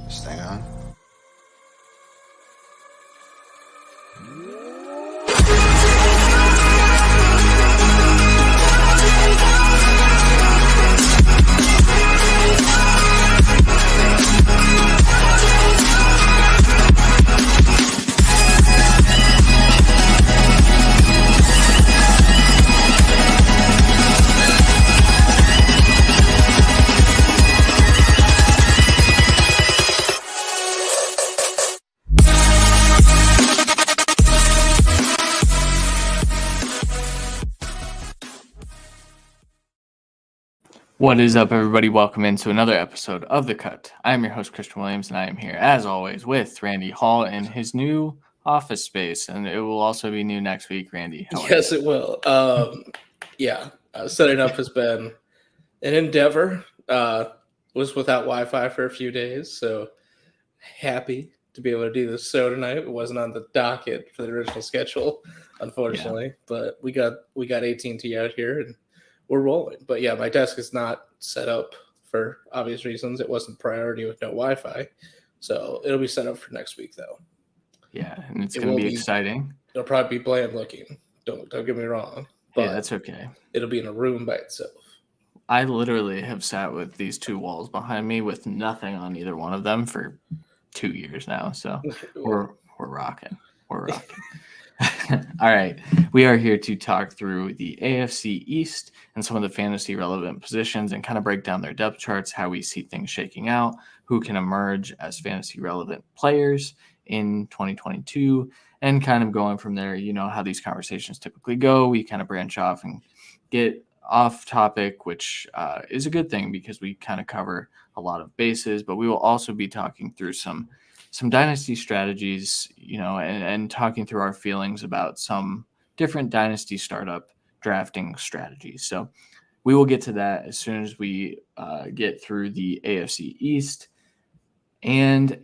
Stay on. What is up, everybody? Welcome into another episode of The Cut. I am your host, Christian Williams, and I am here, as always, with Randy Hall in his new office space, and it will also be new next week. Randy, how are Yes, you? it will. Setting up has been an endeavor. Was without Wi-Fi for a few days, so happy to be able to do this show tonight. It wasn't on the docket for the original schedule, unfortunately, but we got AT&T out here and we're rolling. But yeah, my desk is not set up for obvious reasons. It wasn't priority with no Wi-Fi, so it'll be set up for next week though. Yeah, and it's going to be exciting. It'll probably be bland looking. Don't get me wrong. But yeah, that's okay. It'll be in a room by itself. I literally have sat with these two walls behind me with nothing on either one of them for 2 years now. So we're rocking. We're rocking. All right. We are here to talk through the AFC East and some of the fantasy relevant positions and kind of break down their depth charts, how we see things shaking out, who can emerge as fantasy relevant players in 2022, and kind of going from there. You know how these conversations typically go. We kind of branch off and get off topic, which is a good thing because we kind of cover a lot of bases, but we will also be talking through some dynasty strategies, and talking through our feelings about some different dynasty startup drafting strategies. So we will get to that as soon as we get through the AFC East. And,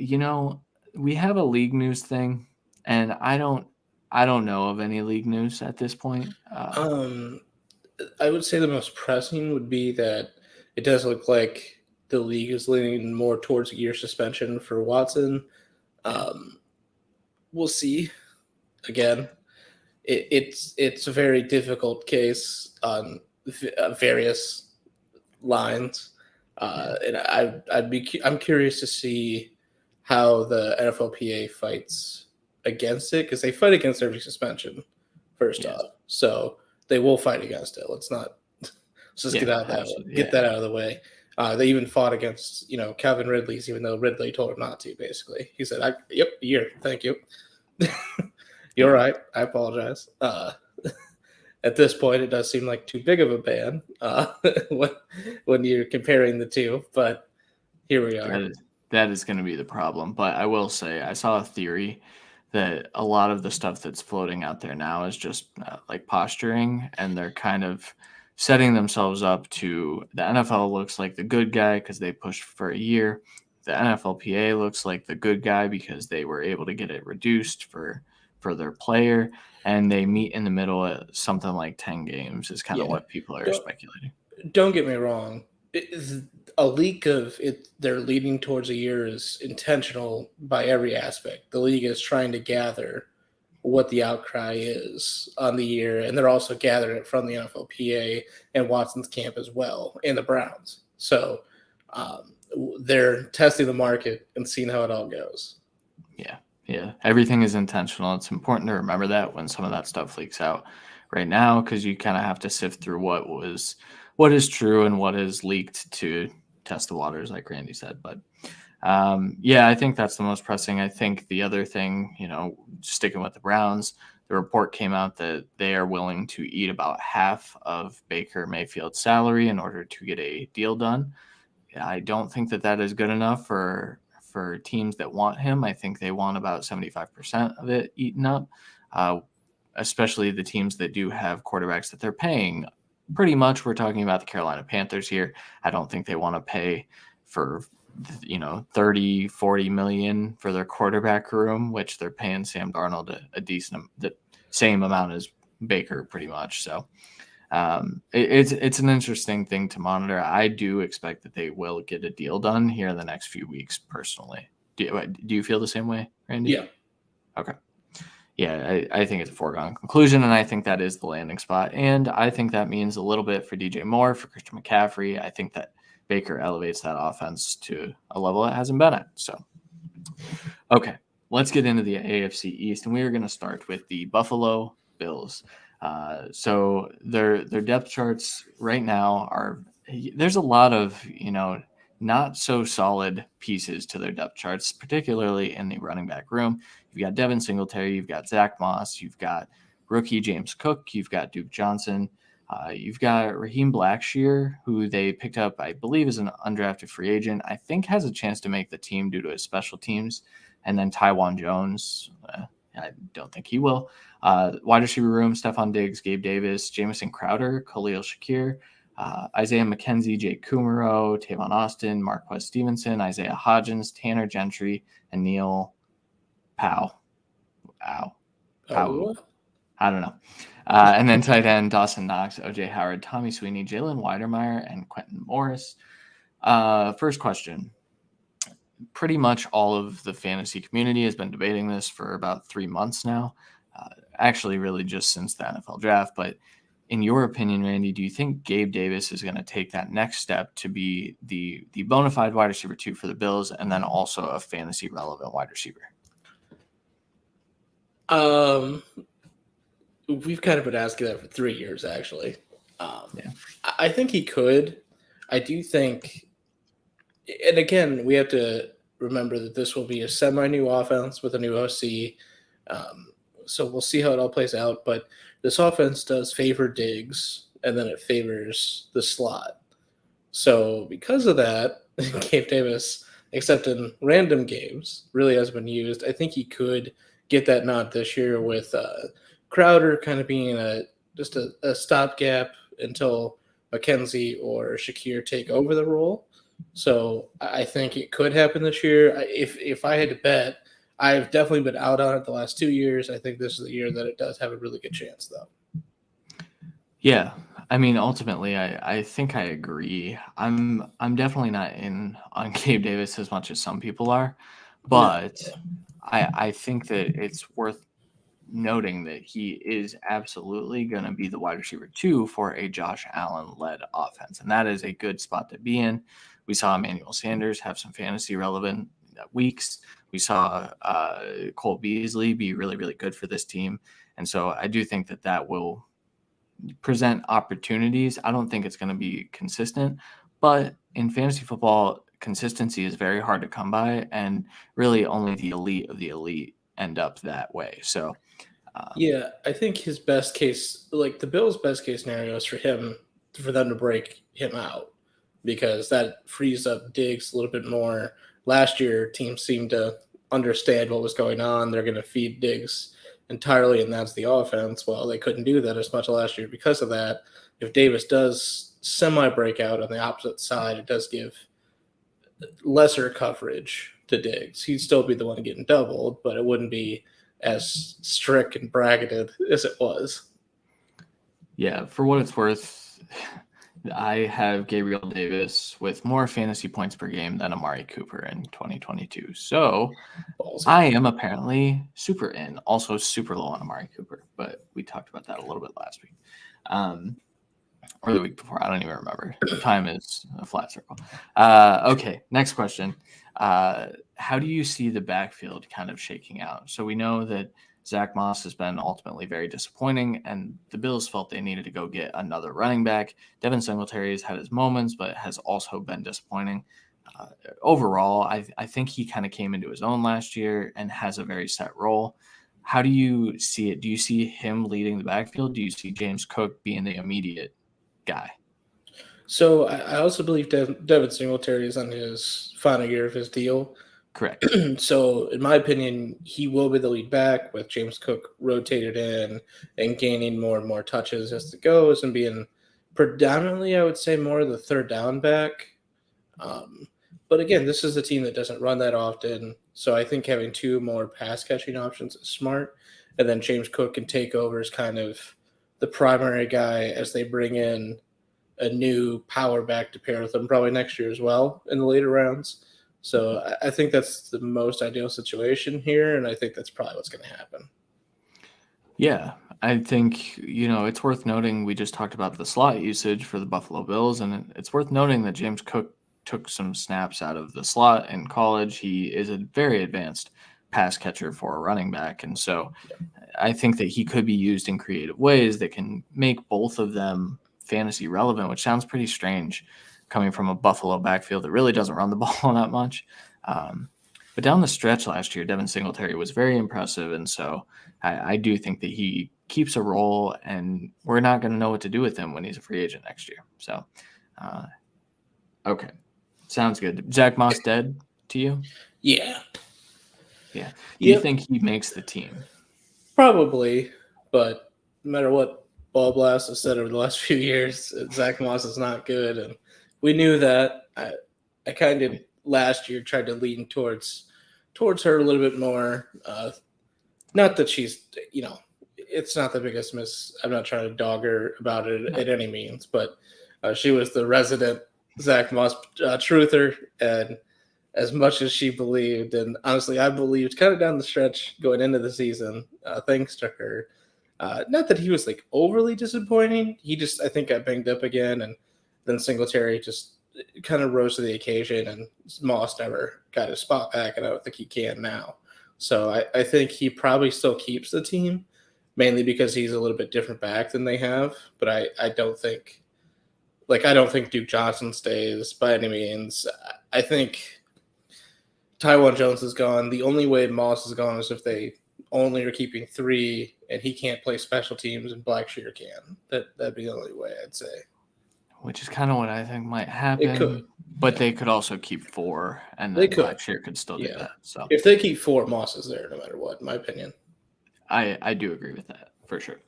we have a league news thing, and I don't know of any league news at this point. I would say the most pressing would be that it does look like the league is leaning more towards a year suspension for Watson. We'll see. Again, it's a very difficult case on various lines, and I'm curious to see how the NFLPA fights against it, because they fight against every suspension first off, so they will fight against it. Let's just get that out of the way. They even fought against, Calvin Ridley's, even though Ridley told him not to, basically. He said, yep, year, thank you. You're right. I apologize. At this point, it does seem like too big of a ban when you're comparing the two, but here we are. That is going to be the problem. But I will say, I saw a theory that a lot of the stuff that's floating out there now is just like posturing, and they're kind of setting themselves up to the NFL looks like the good guy because they pushed for a year. The NFLPA looks like the good guy because they were able to get it reduced for their player, and they meet in the middle at something like 10 games is kind of what people are speculating. Don't get me wrong. A leak of it, they're leading towards a year is intentional by every aspect. The league is trying to gather what the outcry is on the year, and they're also gathering it from the NFLPA and Watson's camp as well, and the Browns. So they're testing the market and seeing how it all goes. Yeah. Everything is intentional. It's important to remember that when some of that stuff leaks out right now, because you kind of have to sift through what is true and what is leaked to test the waters, like Randy said. But I think that's the most pressing. I think the other thing, sticking with the Browns, the report came out that they are willing to eat about half of Baker Mayfield's salary in order to get a deal done. I don't think that is good enough for teams that want him. I think they want about 75% of it eaten up, especially the teams that do have quarterbacks that they're paying. Pretty much we're talking about the Carolina Panthers here. I don't think they want to pay for 30, 40 million for their quarterback room, which they're paying Sam Darnold the same amount as Baker pretty much. So it's an interesting thing to monitor. I do expect that they will get a deal done here in the next few weeks personally. Do you feel the same way, Randy? Yeah. Okay. Yeah, I think it's a foregone conclusion, and I think that is the landing spot. And I think that means a little bit for DJ Moore, for Christian McCaffrey. I think that Baker elevates that offense to a level it hasn't been at. So, okay, let's get into the AFC East, and we are going to start with the Buffalo Bills. So their depth charts right now there's a lot of not so solid pieces to their depth charts, particularly in the running back room. You've got Devin Singletary, you've got Zach Moss, you've got rookie James Cook, you've got Duke Johnson, you've got Raheem Blackshear, who they picked up, I believe, as an undrafted free agent. I think has a chance to make the team due to his special teams. And then Tywan Jones, I don't think he will. Wide receiver room, Stephon Diggs, Gabe Davis, Jamison Crowder, Khalil Shakir, Isaiah McKenzie, Jake Kumaro, Tavon Austin, Marquez Stevenson, Isaiah Hodgins, Tanner Gentry, and Neil Powell. Powell. I don't know. And then tight end, Dawson Knox, OJ Howard, Tommy Sweeney, Jalen Weidermeyer, and Quentin Morris. First question. Pretty much all of the fantasy community has been debating this for about 3 months now. Actually, really just since the NFL draft. But in your opinion, Randy, do you think Gabe Davis is going to take that next step to be the bona fide wide receiver 2 for the Bills, and then also a fantasy relevant wide receiver? We've kind of been asking that for 3 years, actually. Yeah. I think he could. I do think, and again, we have to remember that this will be a semi-new offense with a new OC. So we'll see how it all plays out. But this offense does favor Diggs, and then it favors the slot. So because of that, Gabe Davis, except in random games, really has been used. I think he could get that nod this year with Crowder kind of being just a stopgap until McKenzie or Shakir take over the role. So I think it could happen this year. If I had to bet, I've definitely been out on it the last 2 years. I think this is the year that it does have a really good chance, though. Yeah, I mean, ultimately, I think I agree. I'm definitely not in on Gabe Davis as much as some people are, but I think that it's worth noting that he is absolutely going to be the wide receiver 2 for a Josh Allen-led offense, and that is a good spot to be in. We saw Emmanuel Sanders have some fantasy relevant weeks. We saw Cole Beasley be really, really good for this team, and so I do think that will present opportunities. I don't think it's going to be consistent, but in fantasy football, consistency is very hard to come by, and really only the elite of the elite end up that way. So, yeah, I think his best case, like the Bills' best case scenario, is for them to break him out, because that frees up Diggs a little bit more. Last year, teams seemed to understand what was going on. They're going to feed Diggs entirely, and that's the offense. Well, they couldn't do that as much last year because of that. If Davis does semi-breakout on the opposite side, it does give lesser coverage to Diggs. He'd still be the one getting doubled, but it wouldn't be as strict and bracketed as it was. Yeah, for what it's worth, I have Gabriel Davis with more fantasy points per game than Amari Cooper in 2022. So I am apparently super in, also super low on Amari Cooper, but we talked about that a little bit last week. Or the week before. I don't even remember. Time is a flat circle. Okay, next question. How do you see the backfield kind of shaking out? So we know that Zach Moss has been ultimately very disappointing, and the Bills felt they needed to go get another running back. Devin Singletary has had his moments, but has also been disappointing. Overall, I think he kind of came into his own last year and has a very set role. How do you see it? Do you see him leading the backfield? Do you see James Cook being the immediate guy? So I also believe Devin Singletary is on his final year of his deal. Correct. So in my opinion, he will be the lead back, with James Cook rotated in and gaining more and more touches as it goes, and being predominantly, I would say, more of the third down back. But again, this is a team that doesn't run that often, so I think having 2 more pass catching options is smart. And then James Cook can take over as kind of the primary guy as they bring in a new power back to pair with him probably next year as well in the later rounds. So I think that's the most ideal situation here, and I think that's probably what's going to happen. Yeah, I think, it's worth noting we just talked about the slot usage for the Buffalo Bills, and it's worth noting that James Cook took some snaps out of the slot in college. He is a very advanced pass catcher for a running back, and so I think that he could be used in creative ways that can make both of them fantasy relevant, which sounds pretty strange coming from a Buffalo backfield that really doesn't run the ball that much. But down the stretch last year, Devin Singletary was very impressive, and so I do think that he keeps a role, and we're not going to know what to do with him when he's a free agent next year. So, okay. Sounds good. Zach Moss dead to you? Yeah. Yeah. Do you think he makes the team? Probably, but no matter what Ball Blast has said over the last few years, Zach Moss is not good, and we knew that. I kind of last year tried to lean towards her a little bit more. Not that she's, it's not the biggest miss. I'm not trying to dog her about it at any means, but she was the resident Zach Moss truther, and as much as she believed, and honestly, I believed kind of down the stretch going into the season, thanks to her. Not that he was like overly disappointing. He just, I think, got banged up again, and then Singletary just kind of rose to the occasion, and Moss never got his spot back, and I don't think he can now. So I think he probably still keeps the team, mainly because he's a little bit different back than they have. But I don't think Duke Johnson stays by any means. I think Tywan Jones is gone. The only way Moss is gone is if they only are keeping 3 and he can't play special teams and Blackshear can. That'd be the only way, I'd say. Which is kind of what I think might happen. It could. But they could also keep 4, and then Blackshear could still do that. So if they keep 4, Moss is there no matter what, in my opinion. I do agree with that, for sure.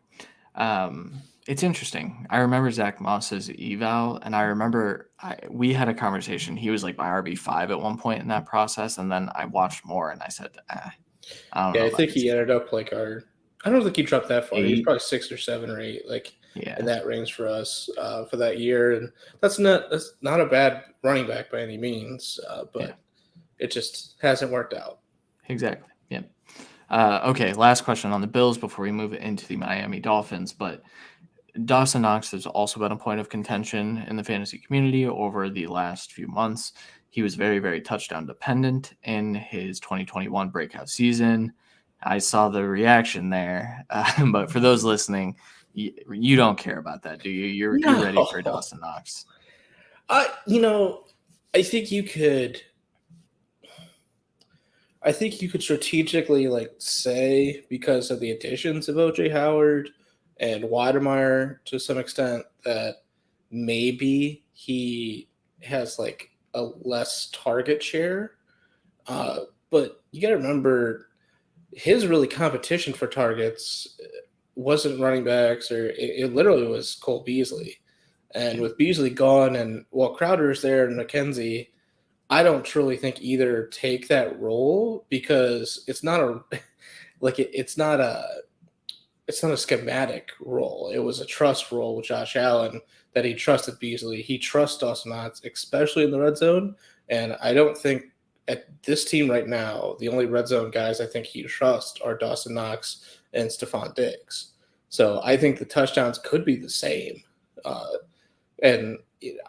It's interesting. I remember Zach Moss's eval, and I remember we had a conversation. He was like my RB5 at one point in that process, and then I watched more, and I said, I don't know. I think he ended up like I don't think he dropped that far. 8. He was probably 6 or 7 or 8, in that range for us for that year. And that's not a bad running back by any means, but it just hasn't worked out. Exactly. Yeah. Okay, last question on the Bills before we move into the Miami Dolphins. But Dawson Knox has also been a point of contention in the fantasy community over the last few months. He was very, very touchdown dependent in his 2021 breakout season. I saw the reaction there, but for those listening, you don't care about that, do you? You're ready for Dawson Knox. I think you could strategically say, because of the additions of O.J. Howard and Weidemeyer to some extent, that maybe he has a less target share. But you got to remember, his really competition for targets wasn't running backs, or it literally was Cole Beasley. And with Beasley gone, and while Crowder's there and McKenzie, I don't truly think either take that role, because it's not a schematic role. It was a trust role with Josh Allen, that he trusted Beasley. He trusts Dawson Knox, especially in the red zone. And I don't think at this team right now, the only red zone guys I think he trusts are Dawson Knox and Stephon Diggs. So I think the touchdowns could be the same. And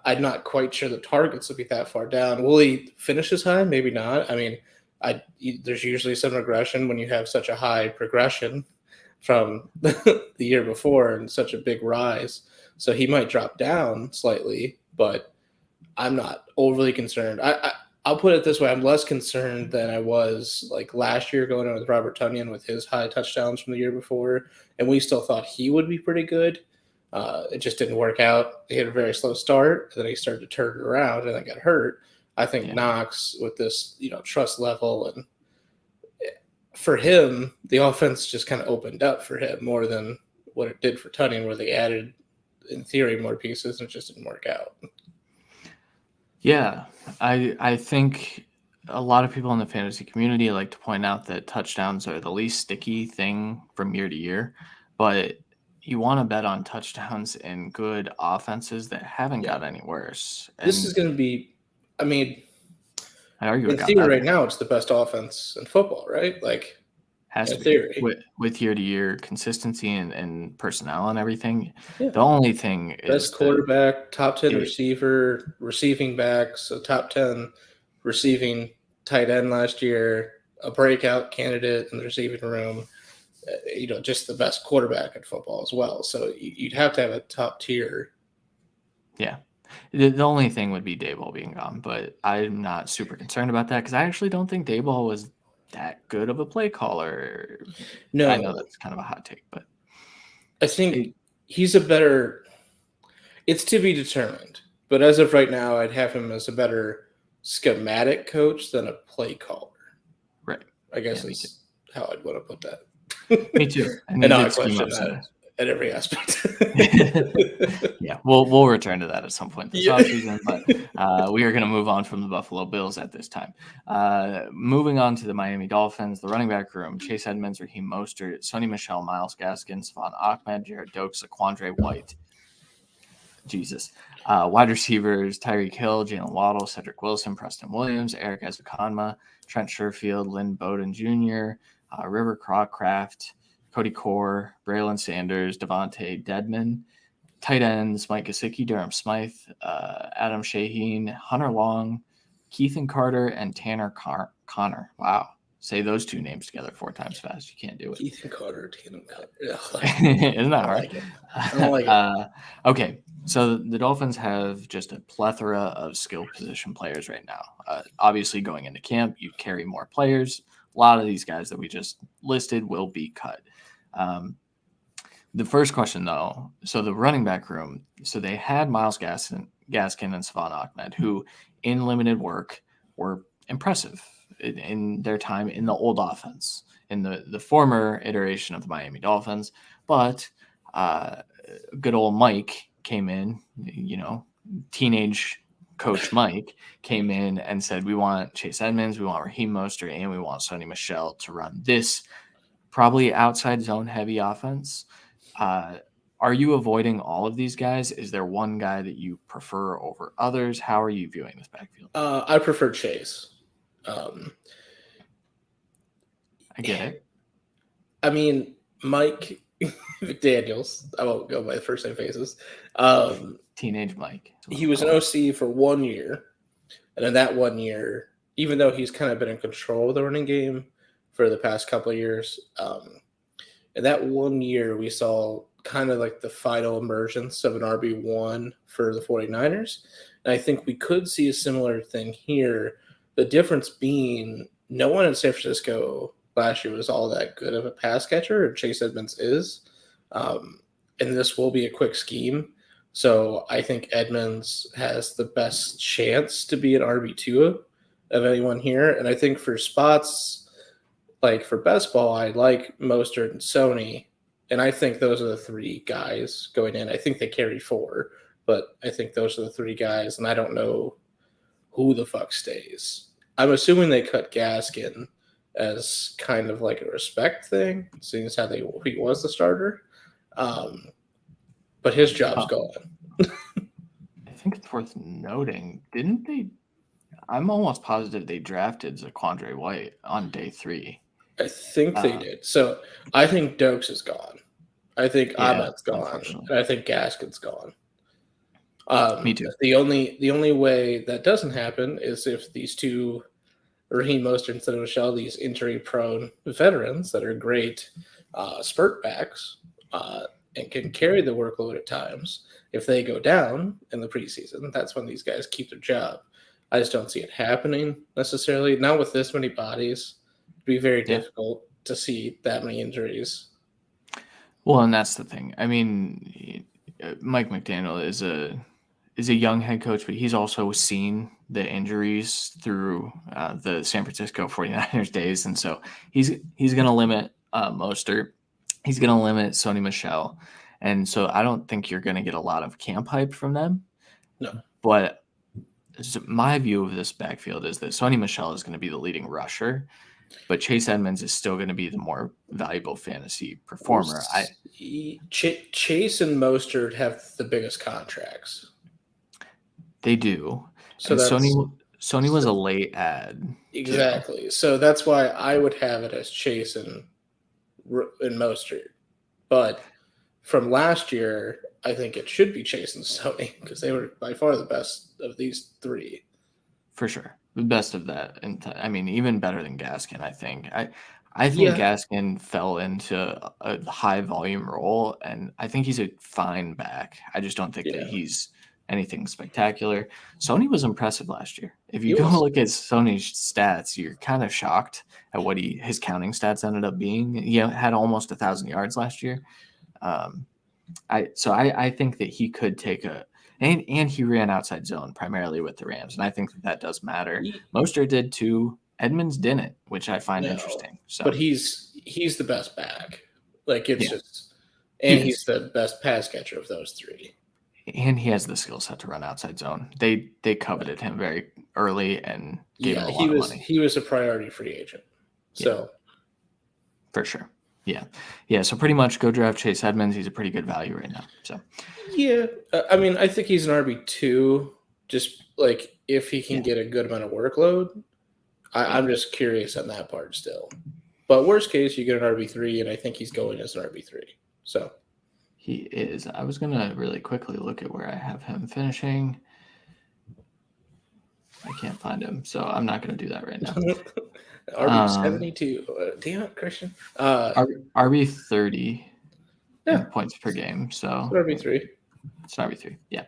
I'm not quite sure the targets will be that far down. Will he finish as high? Maybe not. I mean, there's usually some regression when you have such a high progression from the year before and such a big rise. So he might drop down slightly, but I'm not overly concerned. I'll put it this way. I'm less concerned than I was last year going in with Robert Tonyan with his high touchdowns from the year before. And we still thought he would be pretty good. It just didn't work out. He had a very slow start, and then he started to turn it around and then got hurt. I think Knox, with this, trust level, and for him, the offense just kind of opened up for him more than what it did for Tonyan, where they added, in theory, more pieces, and it just didn't work out. Yeah, I think a lot of people in the fantasy community like to point out that touchdowns are the least sticky thing from year to year, but you want to bet on touchdowns in good offenses that haven't got any worse. This is going to be, I argue In it got theory, better. right now, it's the best offense in football, right? Like, Has in to be theory. with year-to-year consistency and personnel and everything. Yeah. The only thing Best is quarterback, top 10 it- receiver, receiving backs, a top 10 receiving tight end last year, a breakout candidate in the receiving room, just the best quarterback in football as well. So you'd have to have a top tier. yeah. The only thing would be Daboll being gone, but I'm not super concerned about that because I actually don't think Daboll was that good of a play caller. I know No, that's kind of a hot take, but I think he's a better – it's to be determined. But as of right now, I'd have him as a better schematic coach than a play caller. right. I guess Yeah, is how I'd want to put that. Me too. And And he now I did scheme question up that some. at every aspect. Yeah, we'll return to that at some point this Yeah. offseason, but we are going to move on from the Buffalo Bills at this time. Moving on to the Miami Dolphins, the running back room: Chase Edmonds, Raheem Mostert, Sonny Michel, Myles Gaskin, Savon Ahmed, Jared Dokes, Quandre White. Jesus. Wide receivers: Tyreek Hill, Jalen Waddle, Cedric Wilson, Preston Williams, Eric Ezukanma, Trent Sherfield, Lynn Bowden Jr., River Crockraft, Cody Core, Braylon Sanders, Devontae Dedman. Tight ends: Mike Gesicki, Durham Smythe, Adam Shaheen, Hunter Long, Keithan Carter, and Tanner Connor. Wow. Say those two names together 4 times fast. You can't do it. Ethan Carter, Tatum Carter. Isn't that hard? like it. I don't like it. Okay, so the Dolphins have just a plethora of skill position players right now. Obviously, going into camp, you carry more players. A lot of these guys that we just listed will be cut. The first question, though, so the running back room, so they had Myles Gaskin and Savon Ahmed, who in limited work were impressive in their time in the old offense, in the former iteration of the Miami Dolphins. But good old Mike came in, teenage coach Mike came in and said, we want Chase Edmonds, we want Raheem Mostert, and we want Sonny Michel to run this probably outside zone heavy offense. Are you avoiding all of these guys? Is there one guy that you prefer over others? How are you viewing this backfield? I prefer Chase. I get it. I mean, Mike McDaniels. I won't go by the first name faces. Teenage Mike. He was an OC for 1 year. And in that 1 year, even though he's kind of been in control of the running game for the past couple of years, in that 1 year, we saw kind of like the final emergence of an RB1 for the 49ers. And I think we could see a similar thing here. The difference being no one in San Francisco last year was all that good of a pass catcher, and Chase Edmonds is. And this will be a quick scheme. So I think Edmonds has the best chance to be an RB2 of anyone here. And I think for spots, like for best ball, I like Mostert and Sony. And I think those are the 3 guys going in. I think they carry 4, but I think those are the 3 guys. And I don't know who the fuck stays. I'm assuming they cut Gaskin as kind of like a respect thing, seeing as how he was the starter. But his job's gone. I think it's worth noting, didn't they? I'm almost positive they drafted Zaquandre White on day 3. I think they did. So I think Dokes is gone. I think Ahmed's gone. Unfortunately. And I think Gaskin's gone. Me too. The only way that doesn't happen is if these 2 Raheem Mostert instead of Michel, these injury-prone veterans that are great spurt backs and can carry the workload at times. If they go down in the preseason, that's when these guys keep their job. I just don't see it happening necessarily. Not with this many bodies. It'd be very difficult to see that many injuries. Well, and that's the thing. I mean, Mike McDaniel is a young head coach, but he's also seen the injuries through the San Francisco 49ers days. And so he's going to limit Mostert. He's going to limit Sonny Michel. And so I don't think you're going to get a lot of camp hype from them. No. But my view of this backfield is that Sonny Michel is going to be the leading rusher, but Chase Edmonds is still going to be the more valuable fantasy performer. Chase and Mostert have the biggest contracts. They do. So Sony was a late ad. Exactly. Too. So that's why I would have it as Chase and Mostert. But from last year, I think it should be Chase and Sony because they were by far the best of these three. For sure. The best of that. And I mean, even better than Gaskin, I think. I think Gaskin fell into a high volume role, and I think he's a fine back. I just don't think that he's anything spectacular. Sony was impressive last year. If you go look at Sony's stats, you're kind of shocked at what his counting stats ended up being. He had almost 1,000 yards last year. I think that he could take and he ran outside zone primarily with the Rams, and I think that does matter. Mostert did too. Edmonds didn't, which I find interesting. So, but he's the best back. Like it's just, and he's the best pass catcher of those three. And he has the skill set to run outside zone. They coveted him very early and gave him a lot of money. He was a priority free agent. So, for sure. Yeah. So pretty much go draft Chase Edmonds. He's a pretty good value right now. So I mean, I think he's an RB2. Just like if he can get a good amount of workload, I'm just curious on that part still. But worst case, you get an RB3, and I think he's going as an RB3. So he is. I was gonna really quickly look at where I have him finishing. I can't find him, so I'm not gonna do that right now. RB72. Damn it, Christian. RB30 points per game. So RB3. It's an RB3. Yeah.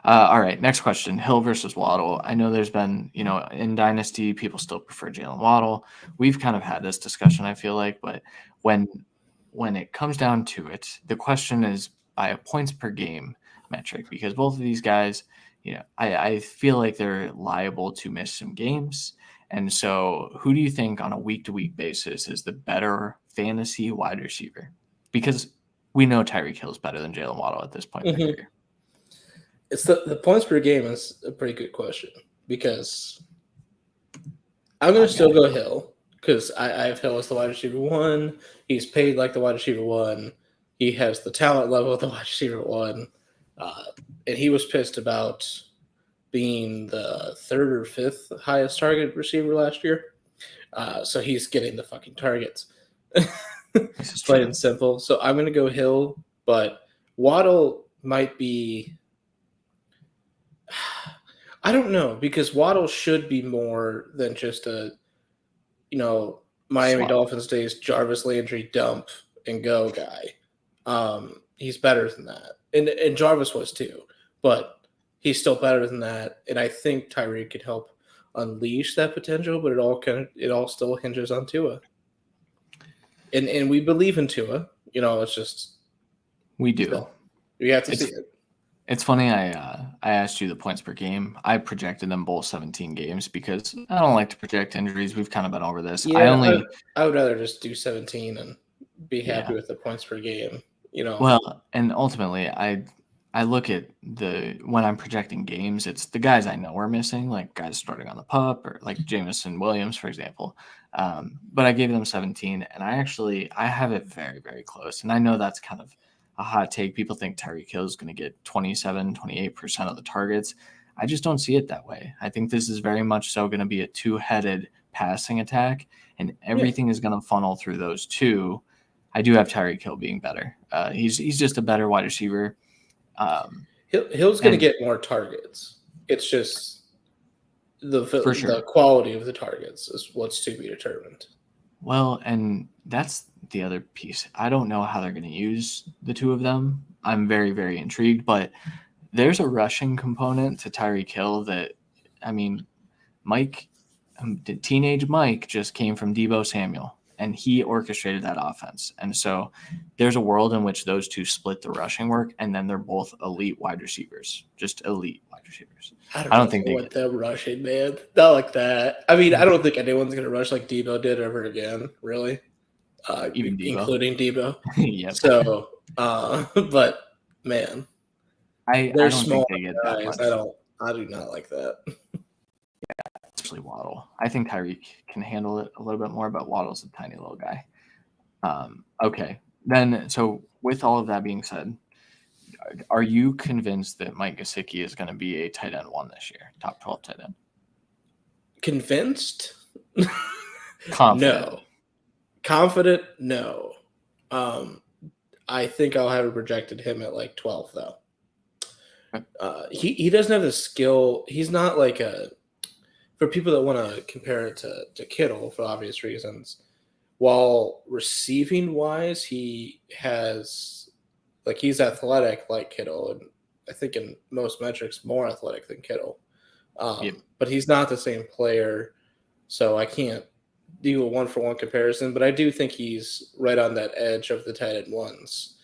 All right. Next question. Hill versus Waddle. I know there's been, in Dynasty, people still prefer Jalen Waddle. We've kind of had this discussion, I feel like, but when it comes down to it, the question is by a points per game metric, because both of these guys, I feel like they're liable to miss some games. And so who do you think on a week-to-week basis is the better fantasy wide receiver? Because we know Tyreek Hill is better than Jalen Waddle at this point in their career. It's the points per game is a pretty good question because I'm going to still go Hill because I have Hill as the wide receiver 1. He's paid like the wide receiver 1. He has the talent level of the wide receiver 1. And he was pissed about being the 3rd or 5th highest target receiver last year. So he's getting the fucking targets. It's plain and simple. So I'm going to go Hill, but Waddle might be – I don't know because Waddle should be more than just a, Miami Dolphins days Jarvis Landry dump and go guy. He's better than that. And Jarvis was too, but he's still better than that. And I think Tyreek could help unleash that potential, but it all still hinges on Tua. And we believe in Tua. It's just we do. We have to see it. It's funny. I asked you the points per game. I projected them both 17 games because I don't like to project injuries. We've kind of been over this. Yeah, I would rather just do 17 and be happy with the points per game. Well, and ultimately, I look at when I'm projecting games, it's the guys I know are missing, like guys starting on the pup or like Jameson Williams, for example. But I gave them 17, and I have it very, very close. And I know that's kind of a hot take. People think Tyreek Hill is going to get 27, 28% of the targets. I just don't see it that way. I think this is very much so going to be a two-headed passing attack, and everything is going to funnel through those two. I do have Tyreek Hill being better. He's just a better wide receiver. Hill's going to get more targets. It's just the quality of the targets is what's to be determined. Well, and that's the other piece. I don't know how they're going to use the two of them. I'm very, very intrigued, but there's a rushing component to Tyreek Hill that, teenage Mike just came from Deebo Samuel, and he orchestrated that offense. And so there's a world in which those two split the rushing work, and then they're both elite wide receivers, just elite wide receivers. I don't think they want them rushing, man. Not like that. I don't think anyone's going to rush like Deebo did ever again, really. Even Deebo. Including Deebo. Yep. So, but man, they're small think they get guys. that much. I do not like that. Especially Waddle. I think Tyreek can handle it a little bit more, but Waddle's a tiny little guy. Okay. Then, so with all of that being said, are you convinced that Mike Gesicki is going to be a tight end 1 this year, top 12 tight end? Convinced? Confident. No. Confident? No. I think I'll have projected him at like 12 though. He doesn't have the skill. He's not like for people that want to compare it to Kittle for obvious reasons. While receiving wise, he has he's athletic like Kittle, and I think in most metrics more athletic than Kittle. Yep. But he's not the same player, so I can't do a one-for-one comparison. But I do think he's right on that edge of the tight end ones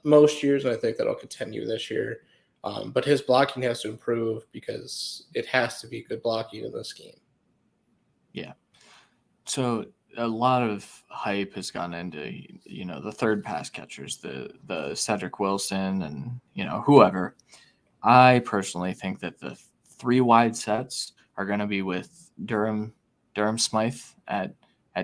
most years, and I think that'll continue this year. But his blocking has to improve because it has to be good blocking in this game. Yeah. So a lot of hype has gone into, the third pass catchers, the Cedric Wilson and, whoever. I personally think that the 3 wide sets are going to be with Durham Smythe at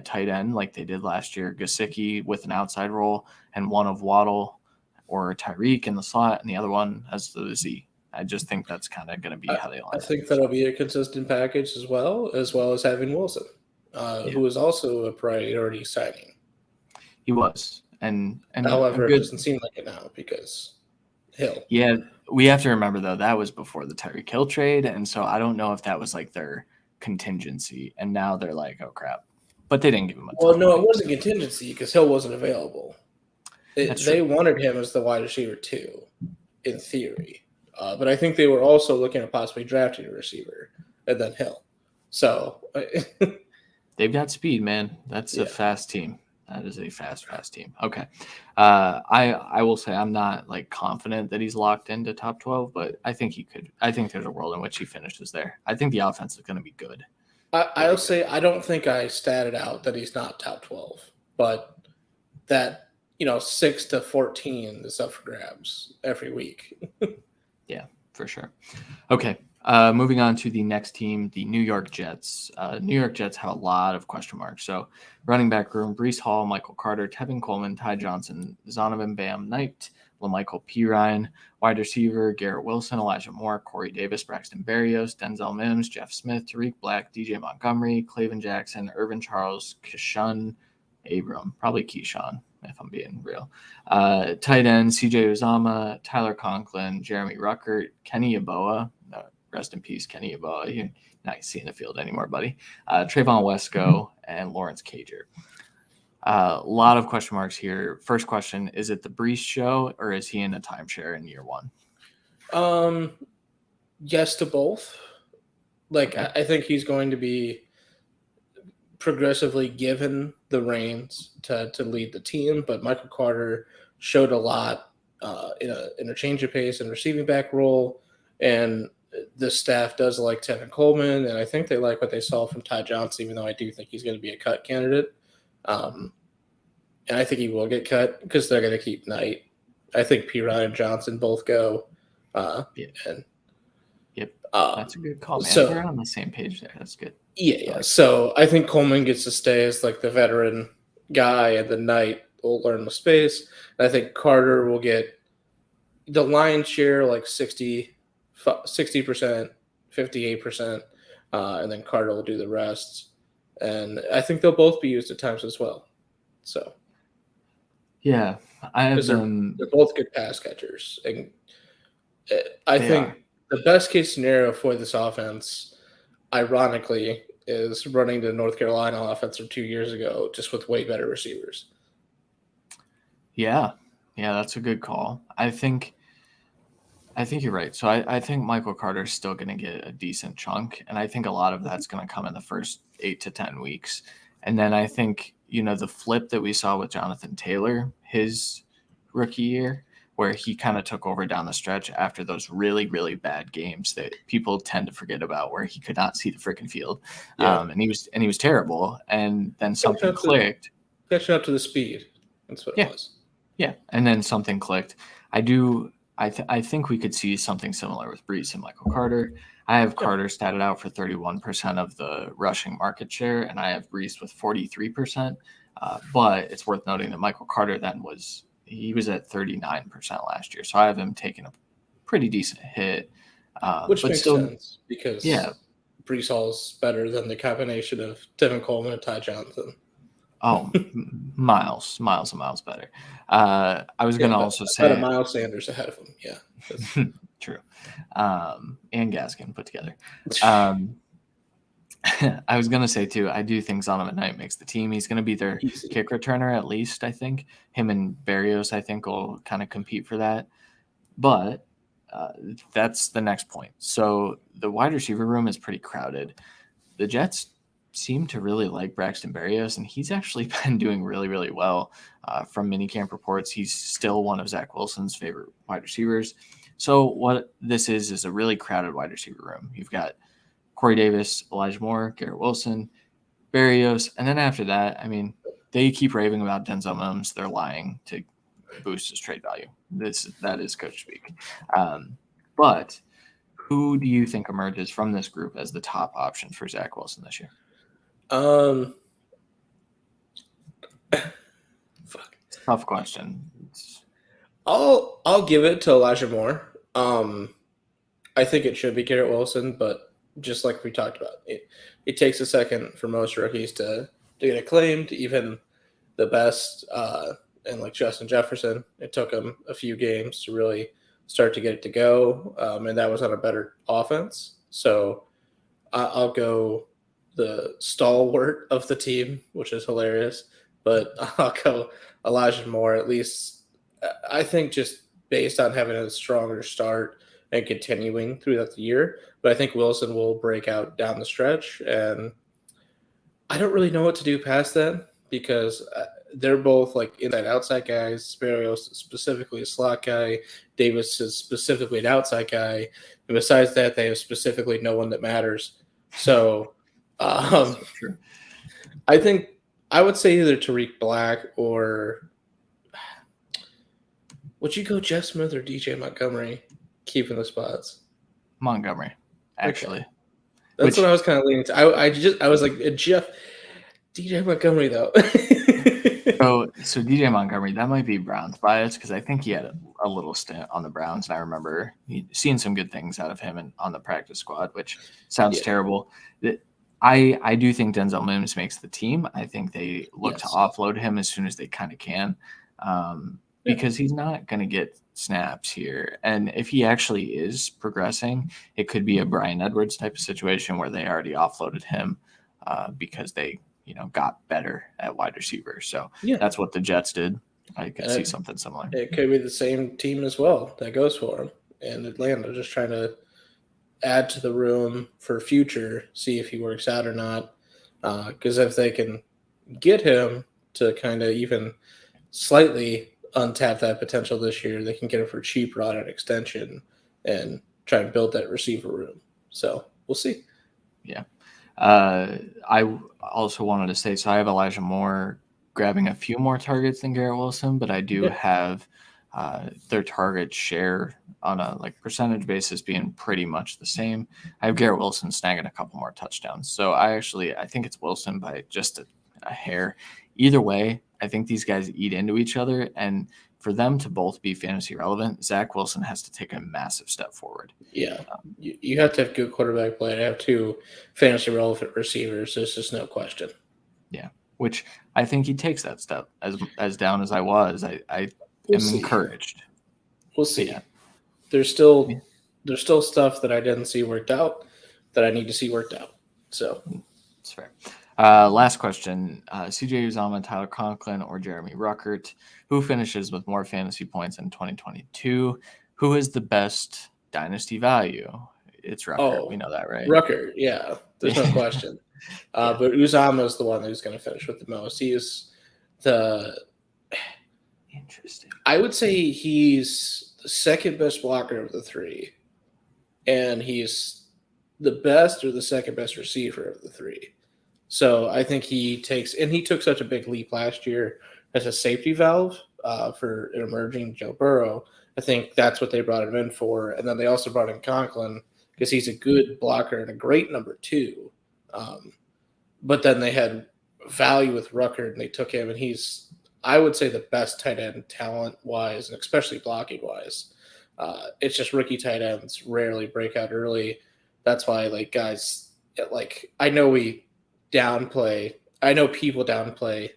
tight end like they did last year, Gesicki with an outside role, and one of Waddle or Tyreek in the slot, and the other one as the Z. I just think that's kind of going to be how they line. I think that'll be a consistent package as well as having Wilson, who is also a priority signing. He was, and however, it doesn't seem like it now because Hill. Yeah, we have to remember though that was before the Tyreek Hill trade, and so I don't know if that was like their contingency, and now they're like, oh crap, but they didn't give him a. Well, no, it wasn't contingency because Hill wasn't available. They wanted him as the wide receiver too, in theory. But I think they were also looking at possibly drafting a receiver and then Hill. So they've got speed, man. That's a fast team. That is a fast team. Okay. I will say I'm not like confident that he's locked into top 12, but I think he could. I think there's a world in which he finishes there. I think the offense is going to be good. I'll say I don't think I statted out that he's not top 12, but that 6 to 14 is up for grabs every week. Yeah, for sure. Okay, moving on to the next team, the New York Jets. New York Jets have a lot of question marks. So running back room, Breece Hall, Michael Carter, Tevin Coleman, Ty Johnson, Zonovan Bam Knight, LaMichael Pirine. Wide receiver, Garrett Wilson, Elijah Moore, Corey Davis, Braxton Berrios, Denzel Mims, Jeff Smith, Tariq Black, DJ Montgomery, Clavin Jackson, Irvin Charles, Keyshawn Abram, probably Keyshawn, if I'm being real. Tight end, CJ Uzama, Tyler Conklin, Jeremy Ruckert, Kenny Yeboah. Rest in peace, Kenny Yeboah. You're not seeing the field anymore, buddy. Trayvon Wesco and Lawrence Cager. A lot of question marks here. First question, is it the Breece show or is he in a timeshare in year one? Yes to both. Okay. I think he's going to be progressively given the reins to lead the team, but Michael Carter showed a lot in a change of pace and receiving back role, and the staff does like Tevin Coleman, and I think they like what they saw from Ty Johnson, even though I do think he's going to be a cut candidate. And I think he will get cut because they're going to keep Knight. I think Pirine and Johnson both go. Yep. That's a good call, man. So, we're on the same page there. That's good. Yeah. So I think Coleman gets to stay as like the veteran guy, and the Knight will learn the space. And I think Carter will get the lion's share, like 60%, 58%, and then Carter will do the rest. And I think they'll both be used at times as well. So, yeah, they're both good pass catchers, and I think the best case scenario for this offense, ironically, is running the North Carolina offense from 2 years ago, just with way better receivers. Yeah, that's a good call. I think you're right. So I think Michael Carter is still going to get a decent chunk, and I think a lot of that's going to come in the first 8 to 10 weeks. And then I think, the flip that we saw with Jonathan Taylor, his rookie year, where he kind of took over down the stretch after those really, really bad games that people tend to forget about, where he could not see the freaking field. Yeah. And he was terrible. And then something clicked. Catching up to the speed. That's what it was. Yeah. And then something clicked. I think we could see something similar with Breece and Michael Carter. I have Carter statted out for 31% of the rushing market share, and I have Breece with 43%. But it's worth noting that Michael Carter then was at 39% last year. So I have him taking a pretty decent hit. Which makes sense because Brees Hall's better than the combination of Tevin Coleman and Ty Johnson. Oh, miles and miles better. I was going to also say Miles Sanders ahead of him. Yeah, true. And Gaskin put together. I was going to say too, I do think Zonovan Knight makes the team. He's going to be their kick returner at least, I think. Him and Berrios, I think, will kind of compete for that. But that's the next point. So the wide receiver room is pretty crowded. The Jets seem to really like Braxton Berrios, and he's actually been doing really, really well. From minicamp reports, he's still one of Zach Wilson's favorite wide receivers. So what this is a really crowded wide receiver room. You've got Corey Davis, Elijah Moore, Garrett Wilson, Berrios, and then after that, I mean, they keep raving about Denzel Mims. They're lying to boost his trade value. That is coach speak. But who do you think emerges from this group as the top option for Zach Wilson this year? Tough question. I'll give it to Elijah Moore. I think it should be Garrett Wilson, but just like we talked about, it takes a second for most rookies to get acclaimed. Even the best, and like Justin Jefferson, it took him a few games to really start to get it to go, and that was on a better offense. So I'll go the stalwart of the team, which is hilarious, but I'll go Elijah Moore, at least I think, just based on having a stronger start and continuing throughout the year. But I think Wilson will break out down the stretch, and I don't really know what to do past that because they're both like inside outside guys. Berrios is specifically a slot guy. Davis is specifically an outside guy. And besides that, they have specifically no one that matters. So True. I think I would say either Tariq Black or would you go Jeff Smith or DJ Montgomery keeping the spots? Montgomery, actually. Okay. That's what I was kind of leaning to. I was like DJ Montgomery though. So DJ Montgomery, that might be Browns bias because I think he had a little stint on the Browns, and I remember seeing some good things out of him on the practice squad, which sounds terrible. I do think Denzel Mims makes the team. I think they look to offload him as soon as they kind of can, because he's not going to get snaps here. And if he actually is progressing, it could be a Bryan Edwards type of situation where they already offloaded him because they got better at wide receiver. So that's what the Jets did. I could see something similar. It could be the same team as well that goes for him. And Atlanta just trying to add to the room for future, see if he works out or not. Because if they can get him to kind of even slightly untap that potential this year, they can get him for cheaper on an extension and try and build that receiver room. So we'll see. Yeah. I also wanted to say, so I have Elijah Moore grabbing a few more targets than Garrett Wilson, but I do have their target share on a percentage basis being pretty much the same. I have Garrett Wilson snagging a couple more touchdowns. So I think it's Wilson by just a hair. Either way, I think these guys eat into each other, and for them to both be fantasy relevant, Zach Wilson has to take a massive step forward. Yeah, you have to have good quarterback play to have two fantasy relevant receivers. There's just no question. Yeah, which I think he takes that step. As down as I was, I am encouraged. We'll see. Yeah. There's still stuff that I didn't see worked out that I need to see worked out. So that's fair. Last question: CJ Uzomah, Tyler Conklin, or Jeremy Ruckert? Who finishes with more fantasy points in 2022? Who is the best dynasty value? It's Ruckert. We know that, right? Ruckert, yeah. There's no question. But Uzomah is the one who's going to finish with the most. He is interesting. I would say he's the second best blocker of the three, and he's the best or the second best receiver of the three. So I think he took such a big leap last year as a safety valve for an emerging Joe Burrow. I think that's what they brought him in for. And then they also brought in Conklin because he's a good blocker and a great number two. But then they had value with Ruckert, and they took him, and he's, I would say, the best tight end talent-wise, and especially blocking-wise. It's just rookie tight ends rarely break out early. That's why guys like I know people downplay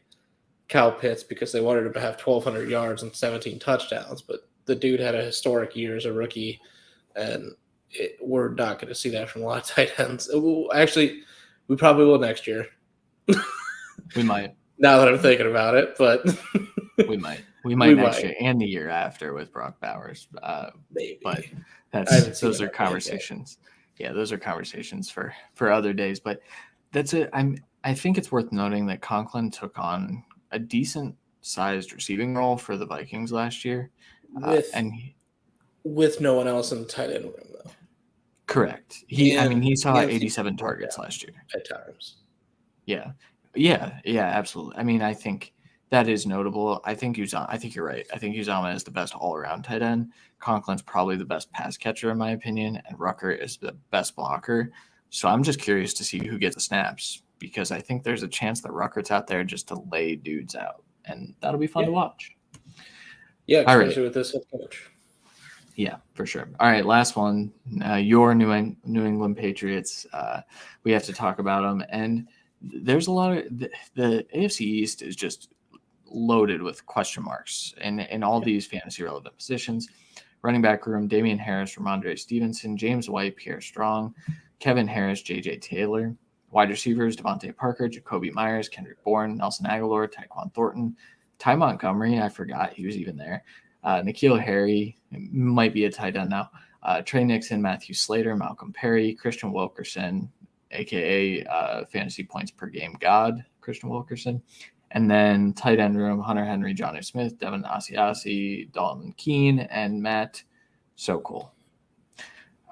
Kyle Pitts because they wanted him to have 1,200 yards and 17 touchdowns, but the dude had a historic year as a rookie, and we're not going to see that from a lot of tight ends. Actually, we probably will next year. We might. Now that I'm thinking about it, but we might next year and the year after with Brock Bowers. Maybe. But those are conversations. Yeah, those are conversations for other days. But that's it. I think it's worth noting that Conklin took on a decent sized receiving role for the Vikings last year, with no one else in the tight end room though. Correct. He saw 87 targets last year at times. Yeah, absolutely. I mean, I think that is notable. I think you're right. I think Uzama is the best all-around tight end. Conklin's probably the best pass catcher in my opinion, and Rucker is the best blocker. So I'm just curious to see who gets the snaps because I think there's a chance that Rucker's out there just to lay dudes out, and that'll be fun to watch. Yeah, especially with this head coach. Yeah, for sure. All right, last one. Your New England Patriots. We have to talk about them, and there's a lot of the AFC East is just loaded with question marks in all these fantasy relevant positions. Running back room: Damian Harris, Ramondre Stevenson, James White, Pierre Strong, Kevin Harris, J.J. Taylor. Wide receivers: Devontae Parker, Jacoby Myers, Kendrick Bourne, Nelson Aguilar, Tyquan Thornton, Ty Montgomery. I forgot he was even there. N'Keal Harry might be a tight end now. Trey Nixon, Matthew Slater, Malcolm Perry, Christian Wilkerson, a.k.a. fantasy points per game god, Christian Wilkerson. And then tight end room: Hunter Henry, Jonnu Smith, Devin Asiasi, Dalton Keene, and Matt Sokol.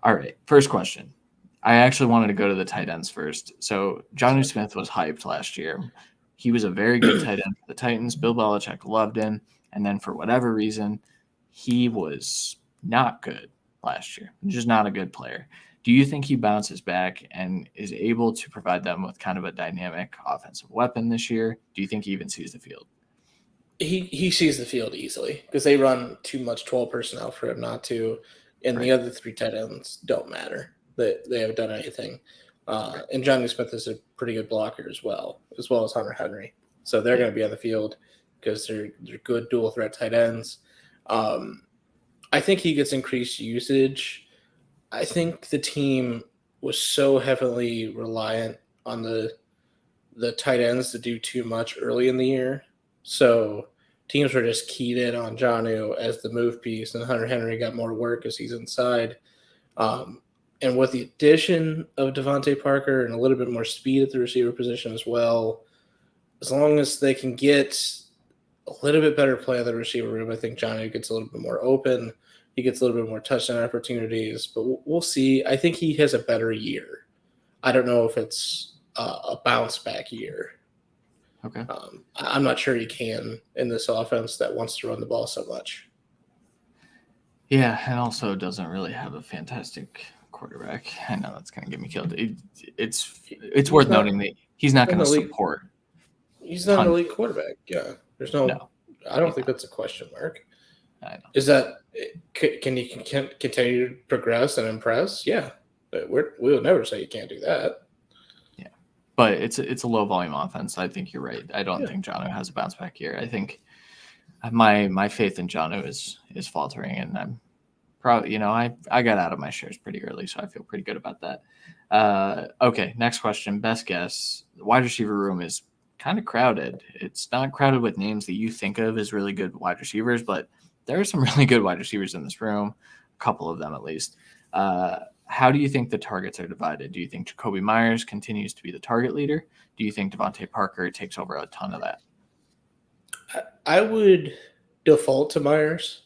All right, first question. I actually wanted to go to the tight ends first. So Jonnu Smith was hyped last year. He was a very good tight end for the Titans. Bill Belichick loved him. And then for whatever reason, he was not good last year. Just not a good player. Do you think he bounces back and is able to provide them with kind of a dynamic offensive weapon this year? Do you think he even sees the field? He sees the field easily because they run too much 12 personnel for him not to, and the other three tight ends don't matter. They haven't done anything. And Jonnu Smith is a pretty good blocker as well as Hunter Henry. So they're going to be on the field because they're good dual threat tight ends. I think he gets increased usage. I think the team was so heavily reliant on the tight ends to do too much early in the year. So teams were just keyed in on Jonnu as the move piece, and Hunter Henry got more work as he's inside. And with the addition of Devontae Parker and a little bit more speed at the receiver position as well, as long as they can get a little bit better play at the receiver room, I think Jonnu gets a little bit more open. He gets a little bit more touchdown opportunities, but we'll see. I think he has a better year. I don't know if it's a bounce back year. Okay. I'm not sure he can in this offense that wants to run the ball so much. Yeah, and also doesn't really have a fantastic quarterback. I know that's going to get me killed. It's worth noting that he's not going to support. He's not an elite quarterback. Yeah, there's no. I don't think that's a question mark. I know. Is that can he continue to progress and impress? Yeah, we'll never say you can't do that. Yeah, but it's a low volume offense. I think you're right. I don't think Jonnu has a bounce back year. I think my faith in Jonnu is faltering, and I'm probably I got out of my shares pretty early, so I feel pretty good about that. Okay, next question. Best guess. The wide receiver room is kind of crowded. It's not crowded with names that you think of as really good wide receivers, but there are some really good wide receivers in this room, a couple of them at least. How do you think the targets are divided? Do you think Jacoby Myers continues to be the target leader? Do you think Devontae Parker takes over a ton of that? I would default to Myers.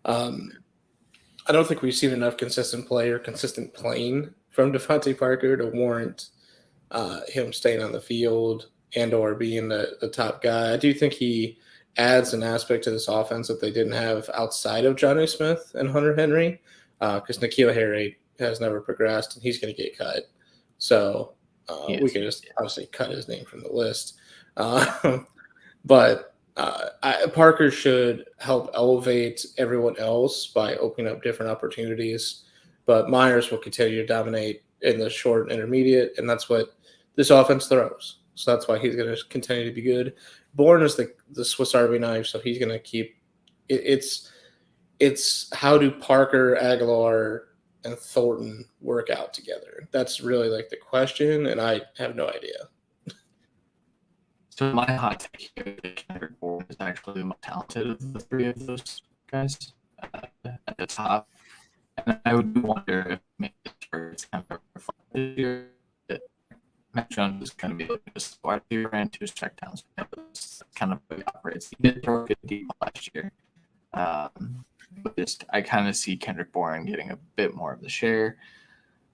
I don't think we've seen enough consistent play or consistent playing from Devontae Parker to warrant him staying on the field and or being the top guy. I do think he adds an aspect to this offense that they didn't have outside of Jonnu Smith and Hunter Henry, because N'Keal Harry has never progressed, and he's going to get cut. So we can just obviously cut his name from the list. But Parker should help elevate everyone else by opening up different opportunities. But Myers will continue to dominate in the short and intermediate, and that's what this offense throws. So that's why he's going to continue to be good. Bourne is the Swiss Army knife, so he's going to keep it's how do Parker, Aguilar, and Thornton work out together? That's really like the question, and I have no idea. So my hot take here that Kendrick Bourne is actually the most talented of the three of those guys at the top. And I would wonder if maybe it's kind of reflected here that Matt Jones is going to be looking to squad here and two checkdowns. That's kind of how he operates. He did throw a good deep last year. But I kind of see Kendrick Bourne getting a bit more of the share.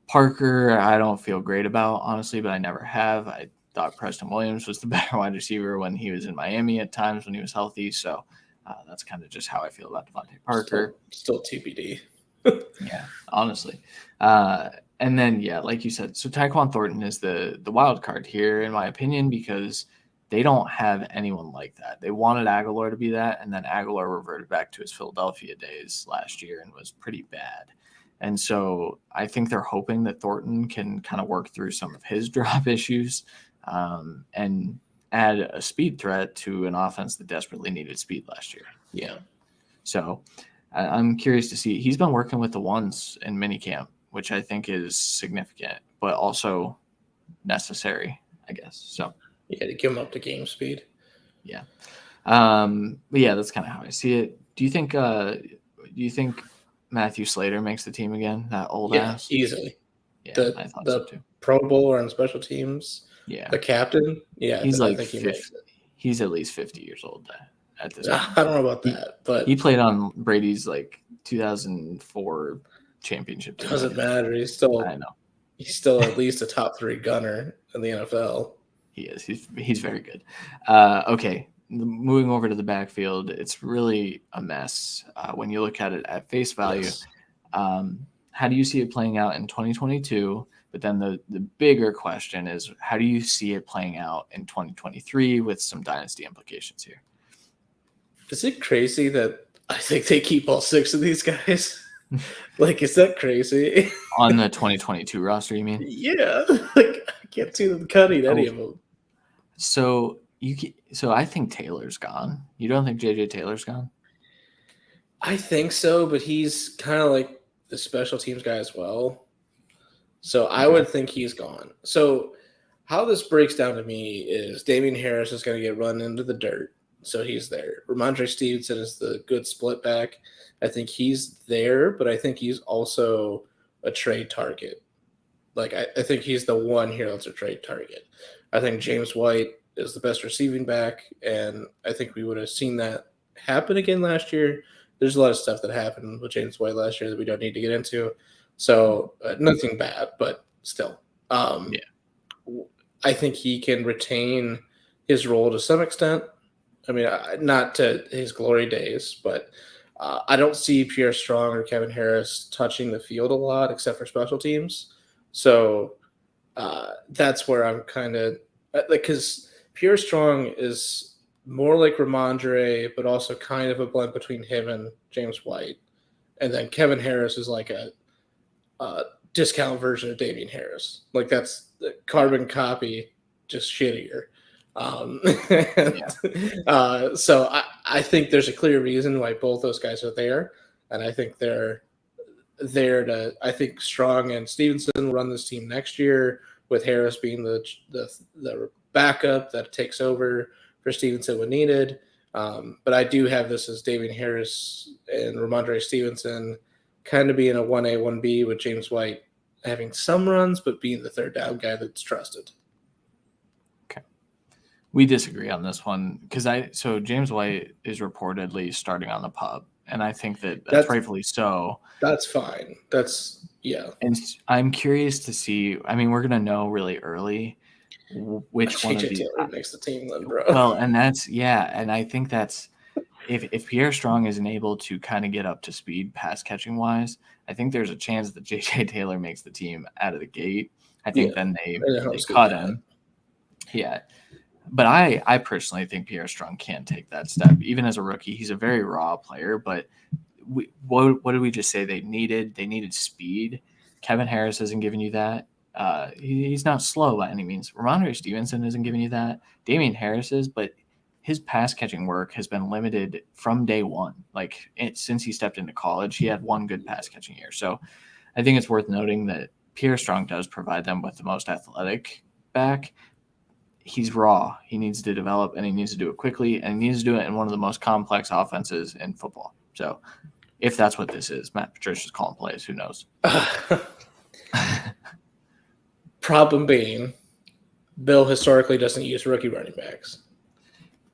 Parker, I don't feel great about, honestly, but I never have. I thought Preston Williams was the better wide receiver when he was in Miami at times when he was healthy. So that's kind of just how I feel about Devontae Parker. Still TBD. Yeah, honestly. And then, yeah, like you said, so Tyquan Thornton is the wild card here, in my opinion, because they don't have anyone like that. They wanted Aguilar to be that, and then Aguilar reverted back to his Philadelphia days last year and was pretty bad. And so I think they're hoping that Thornton can kind of work through some of his drop issues and add a speed threat to an offense that desperately needed speed last year. Yeah. So I'm curious to see. He's been working with the ones in minicamp, which I think is significant, but also necessary, I guess. So yeah, to give him up to game speed. Yeah. But yeah, that's kind of how I see it. Do you think Matthew Slater makes the team again? That old ass? Easily. Yeah, I thought so too. Pro Bowler on special teams. Yeah. The captain. Yeah, he's I like think 50. He's at least 50 years old at this point. I don't know about that, but he played on Brady's like 2004 championship team. Doesn't matter. He's still at least a top 3 gunner in the NFL. He is. He's very good. Okay, moving over to the backfield, it's really a mess when you look at it at face value. Yes. How do you see it playing out in 2022? But then the bigger question is, how do you see it playing out in 2023 with some dynasty implications here? Is it crazy that I think they keep all 6 of these guys? Like, is that crazy? On the 2022 roster, you mean? Yeah. Like, I can't see them cutting any of them. So I think Taylor's gone. You don't think JJ Taylor's gone? I think so, but he's kind of like the special teams guy as well. So I would think he's gone. So how this breaks down to me is Damian Harris is going to get run into the dirt. So he's there. Ramondre Stevenson is the good split back. I think he's there, but I think he's also a trade target. Like, I think he's the one here that's a trade target. I think James White is the best receiving back, and I think we would have seen that happen again last year. There's a lot of stuff that happened with James White last year that we don't need to get into. So nothing bad, but still. I think he can retain his role to some extent. I mean, not to his glory days, but I don't see Pierre Strong or Kevin Harris touching the field a lot except for special teams. So that's where I'm kind of – because Pierre Strong is more like Ramondre, but also kind of a blend between him and James White. And then Kevin Harris is like a discount version of Damian Harris. Like, that's the carbon copy, just shittier. So I think there's a clear reason why both those guys are there, and I think they're there to. I think Strong and Stevenson will run this team next year, with Harris being the backup that takes over for Stevenson when needed. But I do have this as Damian Harris and Ramondre Stevenson kind of being a 1A, 1B with James White having some runs, but being the third down guy that's trusted. We disagree on this one because so James White is reportedly starting on the pub, and I think that's rightfully so. That's fine. Yeah. And I'm curious to see. I mean, we're gonna know really early which one of these Taylor makes the team, then, bro. Well, and and I think that's if Pierre Strong isn't able to kind of get up to speed pass catching wise, I think there's a chance that JJ Taylor makes the team out of the gate. I think then they cut him. Yeah. But I personally think Pierre Strong can't take that step. Even as a rookie, he's a very raw player. But what did we just say they needed? They needed speed. Kevin Harris hasn't given you that. He's not slow by any means. Ramondre Stevenson isn't giving you that. Damian Harris is, but his pass catching work has been limited from day one. Since he stepped into college, he had one good pass catching year. So I think it's worth noting that Pierre Strong does provide them with the most athletic back. He's raw. He needs to develop, and he needs to do it quickly, and he needs to do it in one of the most complex offenses in football. So if that's what this is, Matt Patricia's calling plays. Who knows? Problem being, Bill historically doesn't use rookie running backs.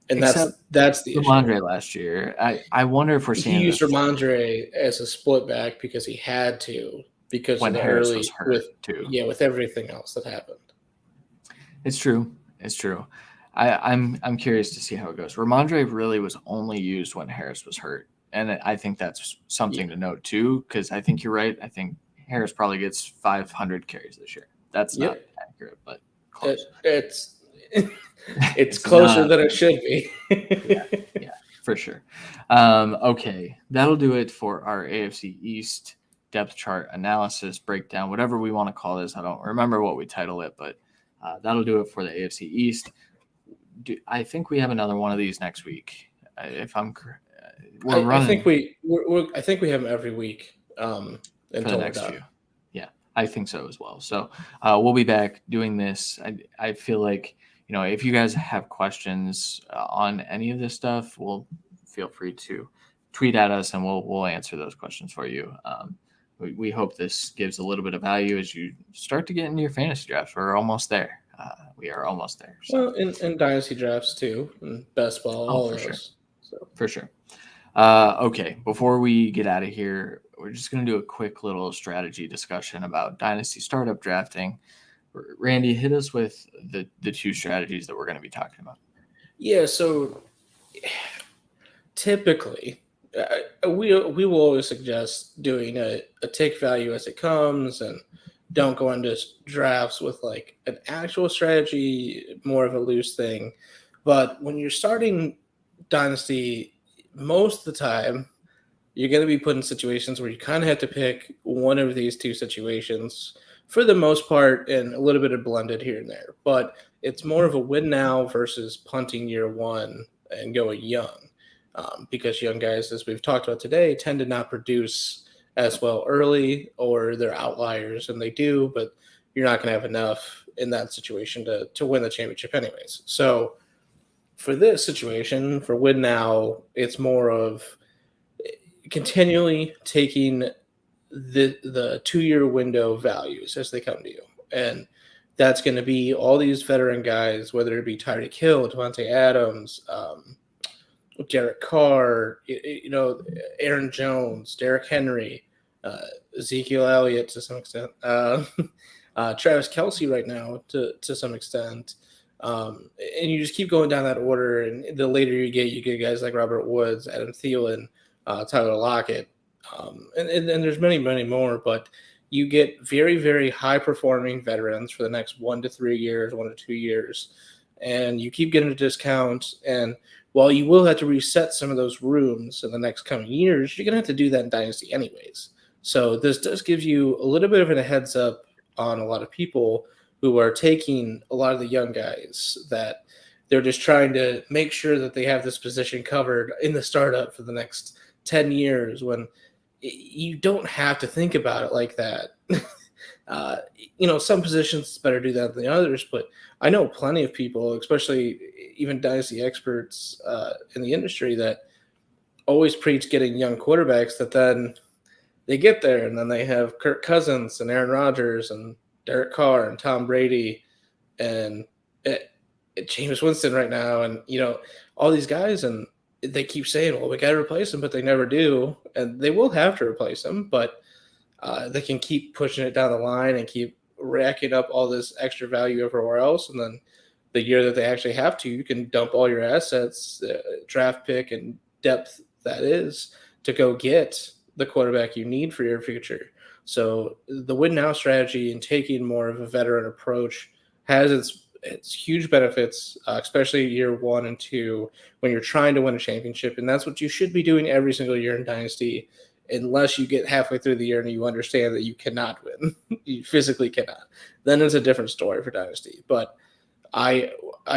And that's the issue. Ramondre last year. I wonder if we're seeing he used Ramondre as a split back because he had to, because when of the Harris early was hurt too. Yeah, with everything else that happened. It's true. I'm curious to see how it goes. Ramondre really was only used when Harris was hurt, and I think that's something to note too, because I think you're right. I think Harris probably gets 500 carries this year. That's not accurate, but close. It's closer than it should be. yeah, for sure. Okay, that'll do it for our AFC East depth chart analysis breakdown, whatever we want to call this. I don't remember what we title it, but that'll do it for the AFC East. I think we have another one of these next week. If I'm correct, I think we have them every week until the next few. Yeah, I think so as well. So we'll be back doing this. I feel like, if you guys have questions on any of this stuff, feel free to tweet at us and we'll answer those questions for you. We hope this gives a little bit of value as you start to get into your fantasy drafts. We're almost there. We are almost there. So. Well, in dynasty drafts too, and best ball, all of those. So. For sure. Okay, before we get out of here, we're just going to do a quick little strategy discussion about dynasty startup drafting. Randy, hit us with the two strategies that we're going to be talking about. Yeah, so typically we will always suggest doing a take value as it comes, and don't go into drafts with like an actual strategy, more of a loose thing. But when you're starting dynasty, most of the time you're going to be put in situations where you kind of have to pick one of these two situations for the most part, and a little bit of blended here and there. But it's more of a win now versus punting year one and going young, because young guys, as we've talked about today, tend to not produce as well early, or they're outliers and they do, but you're not going to have enough in that situation to win the championship anyways. So for this situation, for win now, it's more of continually taking the 2-year window values as they come to you. And that's going to be all these veteran guys, whether it be Tyreek Hill, Devontae Adams, Derek Carr, Aaron Jones, Derrick Henry, Ezekiel Elliott to some extent, Travis Kelce right now to some extent. And you just keep going down that order. And the later you get guys like Robert Woods, Adam Thielen, Tyler Lockett, and there's many, many more, but you get very, very high performing veterans for the next 1 to 3 years, 1 to 2 years, and you keep getting a discount. And while you will have to reset some of those rooms in the next coming years, you're going to have to do that in Dynasty anyways. So this does give you a little bit of a heads up on a lot of people who are taking a lot of the young guys, that they're just trying to make sure that they have this position covered in the startup for the next 10 years, when you don't have to think about it like that. Some positions it's better to do that than others, but I know plenty of people, especially even dynasty experts in the industry, that always preach getting young quarterbacks, that then they get there and then they have Kirk Cousins and Aaron Rodgers and Derek Carr and Tom Brady and Jameis Winston right now, and all these guys, and they keep saying, well, we got to replace them, but they never do. And they will have to replace them, but they can keep pushing it down the line and keep racking up all this extra value everywhere else. And then the year that they actually have to, you can dump all your assets, draft pick and depth that is, to go get the quarterback you need for your future. So the win now strategy and taking more of a veteran approach has its huge benefits, especially year 1 and 2 when you're trying to win a championship. And that's what you should be doing every single year in Dynasty, unless you get halfway through the year and you understand that you cannot win. You physically cannot. Then it's a different story for Dynasty. But I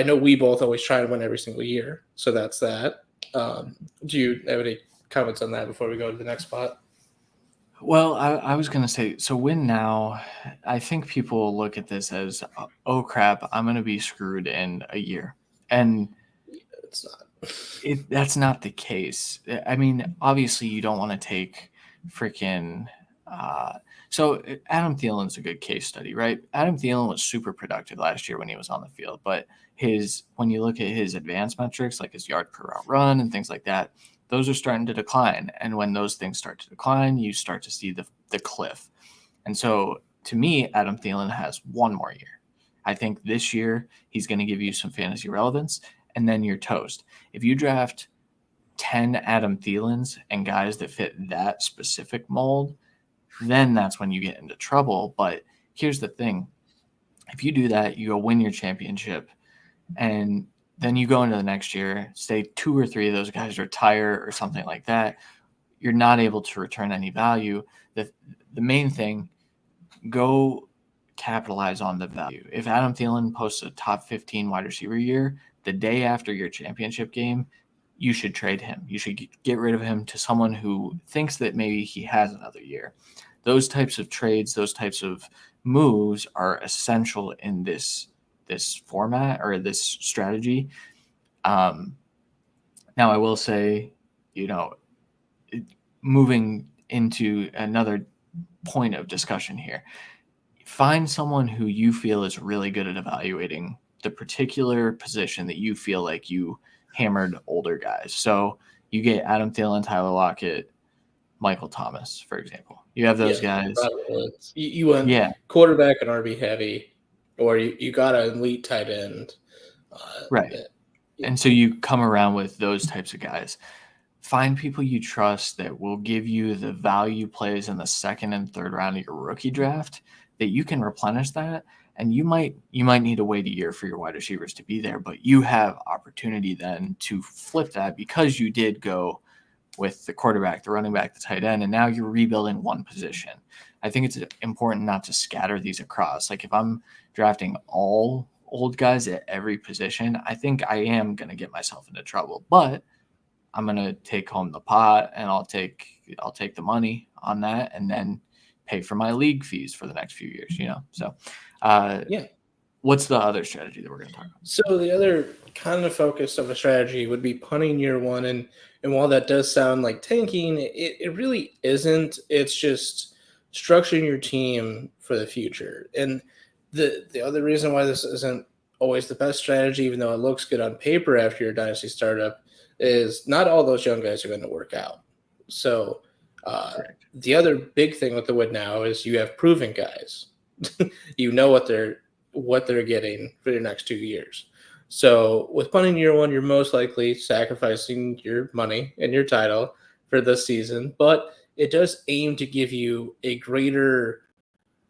know we both always try to win every single year. So that's that. Do you have any comments on that before we go to the next spot? Well, I was going to say, so win now, I think people look at this as, oh crap, I'm going to be screwed in a year. And It's not. that's not the case. I mean, obviously you don't want to take freaking so Adam Thielen's a good case study, right? Adam Thielen was super productive last year when he was on the field, but when you look at his advanced metrics, like his yard per route run and things like that, those are starting to decline. And when those things start to decline, you start to see the cliff. And so to me, Adam Thielen has one more year. I think this year he's going to give you some fantasy relevance, and then you're toast. If you draft 10 Adam Thielens and guys that fit that specific mold, then that's when you get into trouble. But here's the thing. If you do that, you go win your championship, and then you go into the next year, say 2 or 3 of those guys retire or something like that, you're not able to return any value. The main thing, go capitalize on the value. If Adam Thielen posts a top 15 wide receiver year, the day after your championship game, you should trade him. You should get rid of him to someone who thinks that maybe he has another year. Those types of trades, those types of moves are essential in this format or this strategy. Now, I will say, moving into another point of discussion here, find someone who you feel is really good at evaluating the particular position that you feel like you hammered older guys. So you get Adam Thielen, Tyler Lockett, Michael Thomas, for example. You have those guys. You went quarterback and RB heavy, or you got an elite tight end. Right. And so you come around with those types of guys. Find people you trust that will give you the value plays in the second and third round of your rookie draft that you can replenish that. And you might need to wait a year for your wide receivers to be there, but you have opportunity then to flip that because you did go with the quarterback, the running back, the tight end, and now you're rebuilding one position. I think it's important not to scatter these across. Like if I'm drafting all old guys at every position, I think I am going to get myself into trouble, but I'm going to take home the pot and I'll take the money on that and then pay for my league fees for the next few years, So, what's the other strategy that we're going to talk about? So the other kind of focus of a strategy would be punting year one. And while that does sound like tanking, it really isn't. It's just structuring your team for the future. And the other reason why this isn't always the best strategy, even though it looks good on paper after your dynasty startup, is not all those young guys are going to work out. So the other big thing with the wood now is you have proven guys. You know what they're getting for your next 2 years. So with punting year one, you're most likely sacrificing your money and your title for this season, but it does aim to give you a greater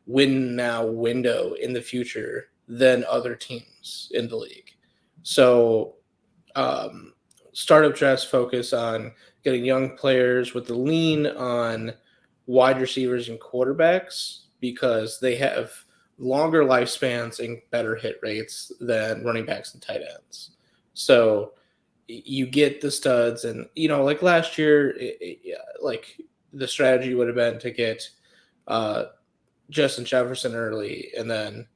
win now window in the future than other teams in the league. So startup drafts focus on getting young players with the lean on wide receivers and quarterbacks because they have longer lifespans and better hit rates than running backs and tight ends. So you get the studs and, like last year, like the strategy would have been to get Justin Jefferson early and then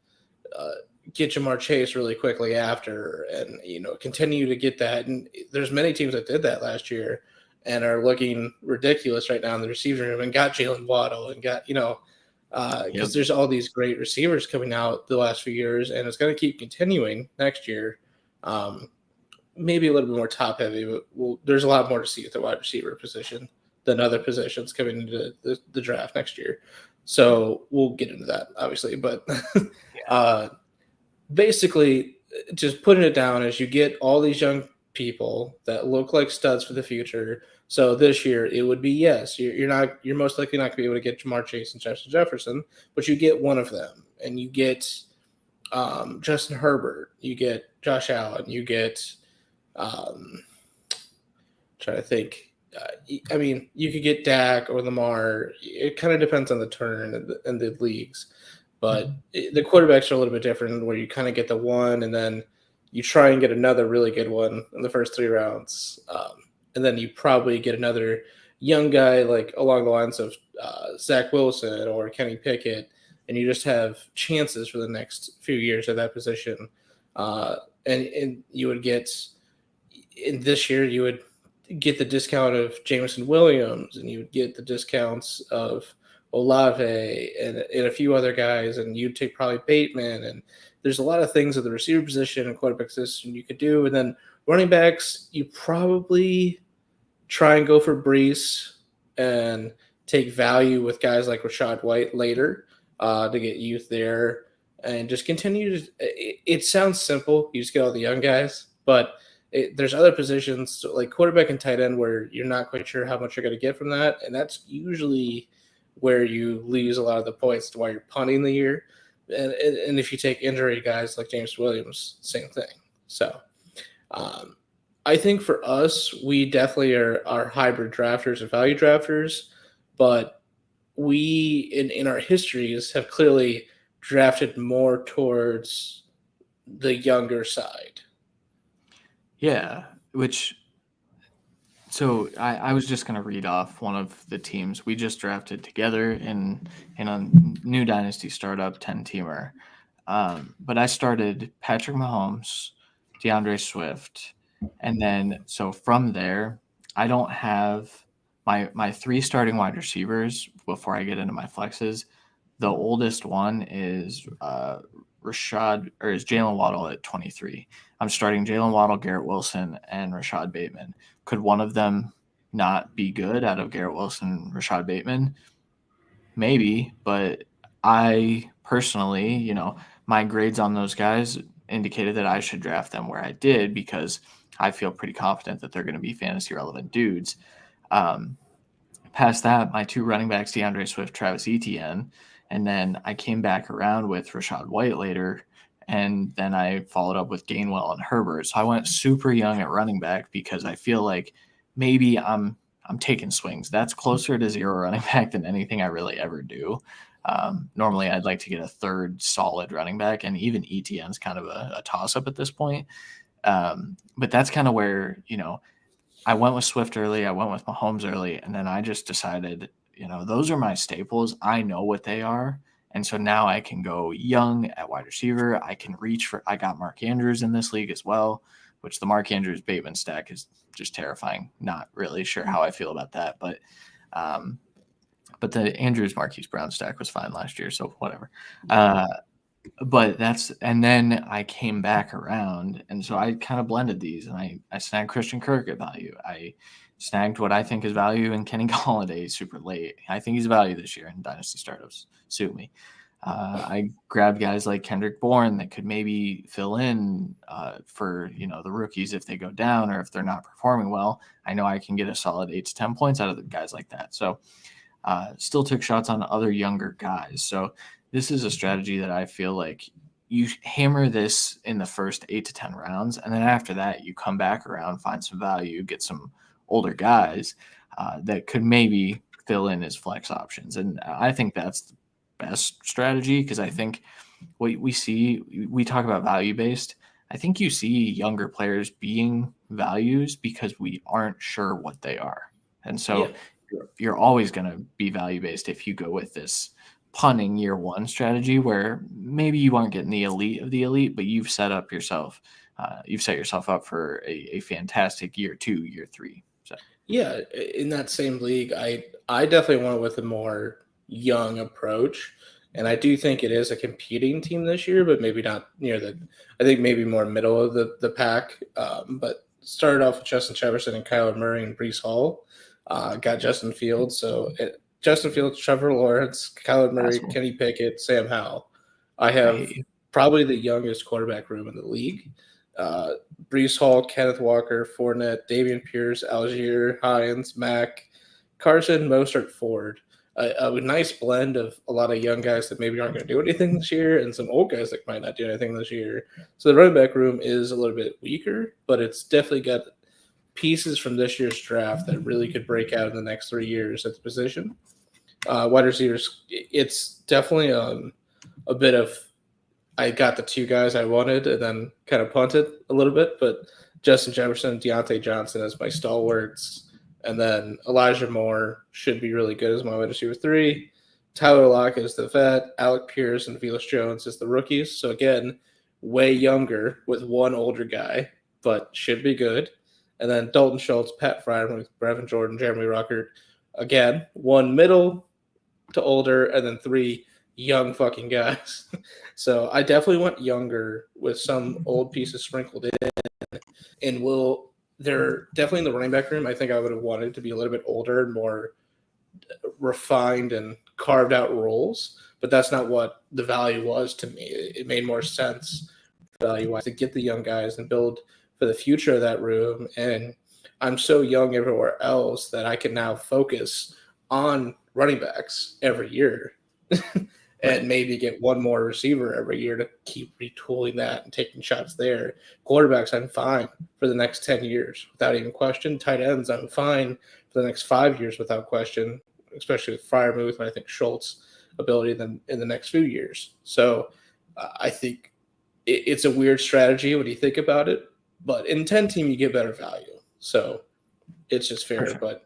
get Jamar Chase really quickly after and, continue to get that. And there's many teams that did that last year and are looking ridiculous right now in the receiving room and got Jalen Waddle and got, because there's all these great receivers coming out the last few years, and it's going to keep continuing next year. Maybe a little bit more top heavy, but there's a lot more to see at the wide receiver position than other positions coming into the draft next year. So we'll get into that, obviously. But basically, just putting it down is you get all these young people that look like studs for the future. So this year it would be you're most likely not going to be able to get Jamar Chase and Justin Jefferson, but you get one of them, and you get Justin Herbert, you get Josh Allen, you get trying to think I mean, you could get Dak or Lamar. It kind of depends on the turn and the leagues. But the quarterbacks are a little bit different where you kind of get the one and then you try and get another really good one in the first 3 rounds. And then you probably get another young guy like along the lines of Zach Wilson or Kenny Pickett, and you just have chances for the next few years at that position. And you would get in this year you would get the discount of Jameson Williams, and you would get the discounts of Olave and a few other guys, and you'd take probably Bateman. And there's a lot of things at the receiver position and quarterback position you could do. And then running backs, you probably try and go for Brees and take value with guys like Rachaad White later to get youth there and just continue to. It sounds simple. You just get all the young guys, but there's other positions like quarterback and tight end where you're not quite sure how much you're going to get from that. And that's usually where you lose a lot of the points to why you're punting the year. And if you take injury guys like James Williams, same thing. So I think for us, we definitely are hybrid drafters and value drafters, but we in our histories have clearly drafted more towards the younger side. Yeah, so I was just going to read off one of the teams we just drafted together in a new Dynasty startup 10-teamer. But I started Patrick Mahomes, DeAndre Swift, and then so from there, I don't have my 3 starting wide receivers before I get into my flexes. The oldest one is is Jalen Waddle at 23. I'm starting Jalen Waddle, Garrett Wilson, and Rashad Bateman. Could one of them not be good out of Garrett Wilson and Rashad Bateman? Maybe, but I personally, my grades on those guys indicated that I should draft them where I did because I feel pretty confident that they're going to be fantasy relevant dudes. Past that, my 2 running backs, DeAndre Swift, Travis Etienne, and then I came back around with Rachaad White later, and then I followed up with Gainwell and Herbert. So I went super young at running back because I feel like maybe I'm taking swings. That's closer to 0 running back than anything I really ever do. Normally, I'd like to get a 3rd solid running back, and even Etienne's kind of a toss-up at this point. But that's kind of where, I went with Swift early, I went with Mahomes early, and then I just decided, those are my staples. I know what they are. And so now I can go young at wide receiver. I can reach for – I got Mark Andrews in this league as well, which the Mark Andrews-Bateman stack is just terrifying. Not really sure how I feel about that. But the Andrews-Marquise Brown stack was fine last year, so whatever. But and then I came back around, and so I kind of blended these, and I snagged Christian Kirk at value. I snagged what I think is value in Kenny Golladay super late. I think he's value this year in Dynasty startups. Sue me. I grabbed guys like Kendrick Bourne that could maybe fill in for the rookies if they go down or if they're not performing well. I know I can get a solid 8 to 10 points out of the guys like that. So still took shots on other younger guys. So this is a strategy that I feel like you hammer this in the first 8 to 10 rounds, and then after that you come back around, find some value, get some older guys that could maybe fill in as flex options. And I think that's the best strategy because I think what we talk about value-based. I think you see younger players being values because we aren't sure what they are. And so you're always going to be value-based if you go with this punting year 1 strategy where maybe you aren't getting the elite of the elite, but you've set yourself up for a fantastic year 2, year 3. So yeah, in that same league, I definitely went with a more young approach, and I do think it is a competing team this year, but maybe not near I think maybe more middle of the pack. But started off with Justin Jefferson and Kyler Murray and Breece Hall. Got Justin Fields, Justin Fields, Trevor Lawrence, Kyler Murray, Kenny Pickett, Sam Howell. I have probably the youngest quarterback room in the league. Breece Hall, Kenneth Walker, Fournette, Dameon Pierce, Algier, Hines, Mack, Carson, Mostert, Ford. A nice blend of a lot of young guys that maybe aren't going to do anything this year and some old guys that might not do anything this year. So the running back room is a little bit weaker, but it's definitely got pieces from this year's draft that really could break out in the next 3 years at the position. Wide receivers, it's definitely a bit of I got the 2 guys I wanted and then kind of punted a little bit, but Justin Jefferson, Deontay Johnson as my stalwarts, and then Elijah Moore should be really good as my wide receiver 3. Tyler Lockett is the vet, Alec Pierce and Velus Jones is the rookies. So again, way younger with 1 older guy, but should be good. And then Dalton Schultz, Pat Fryer, Brevin Jordan, Jeremy Ruckert. Again, 1 middle to older, and then 3 young fucking guys. So I definitely went younger with some old pieces sprinkled in. And they're definitely in the running back room. I think I would have wanted to be a little bit older and more refined and carved out roles, but that's not what the value was to me. It made more sense value-wise to get the young guys and build for the future of that room. And I'm so young everywhere else that I can now focus on running backs every year and maybe get 1 more receiver every year to keep retooling that and taking shots there. Quarterbacks, I'm fine for the next 10 years without even question. Tight ends, I'm fine for the next 5 years without question, especially with Freiermuth and I think Schultz ability then in the next few years. So I think it's a weird strategy when you think about it, but in 10 team you get better value. So it's just fair. Sure. But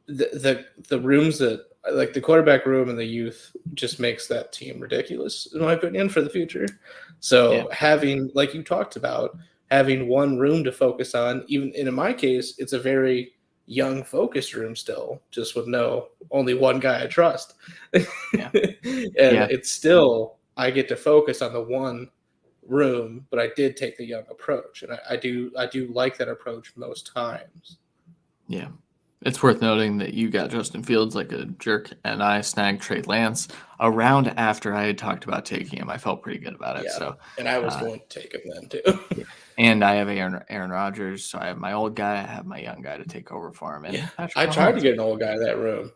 the rooms that like the quarterback room and the youth just makes that team ridiculous in my opinion for the future. So having, like you talked about, having 1 room to focus on, even in my case, it's a very young focused room still, just with only 1 guy I trust. Yeah. It's still, I get to focus on the 1 room, but I did take the young approach. And I do like that approach most times. Yeah. It's worth noting that you got Justin Fields like a jerk, and I snagged Trey Lance around after I had talked about taking him. I felt pretty good about it. Yeah, so, and I was going to take him then too. And I have Aaron Rodgers, so I have my old guy, I have my young guy to take over for him. And I tried to get an old guy in that room.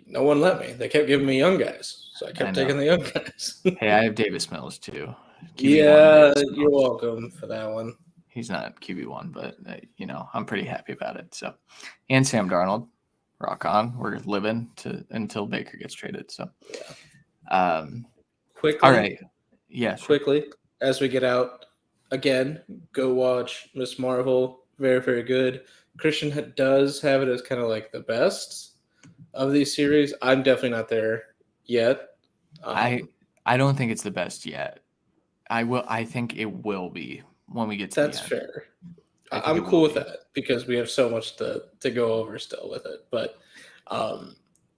No one let me. They kept giving me young guys, so I kept taking the young guys. Hey, I have Davis Mills too. Yeah, you're welcome for that one. He's not QB1, but I'm pretty happy about it. So, and Sam Darnold, rock on. We're living until Baker gets traded. So, quickly. All right. Yeah. Sure. Quickly, as we get out, again, go watch Miss Marvel. Very, very good. Christian does have it as kind of like the best of these series. I'm definitely not there yet. I don't think it's the best yet. I think it will be when we get to that's the end. Fair. I'm cool with that because we have so much to go over still with it. But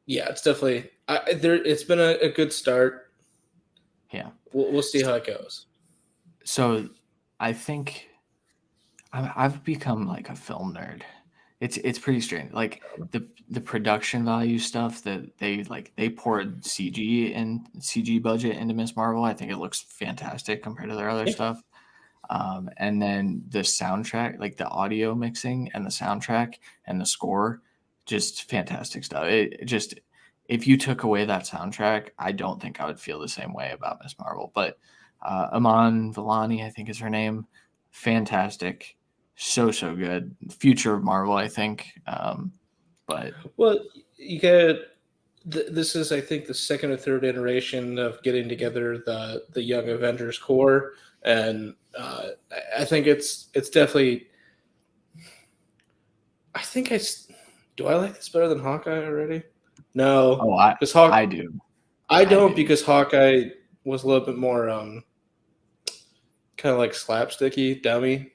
it's definitely it's been a good start. Yeah, we'll see how it goes. So I think I've become like a film nerd. It's pretty strange. Like the production value stuff that they poured CG budget into Miss Marvel. I think it looks fantastic compared to their other stuff. And then the soundtrack, like the audio mixing and the soundtrack and the score, just fantastic stuff. It just, if you took away that soundtrack, I don't think I would feel the same way about Miss Marvel. But Iman Vellani, I think is her name, fantastic. So good. Future of Marvel, I think. But you get this is, I think, the second or third iteration of getting together the Young Avengers core, and I think it's definitely. I think do I like this better than Hawkeye already? No, I do. I don't because Hawkeye was a little bit more kind of like slapsticky, dummy.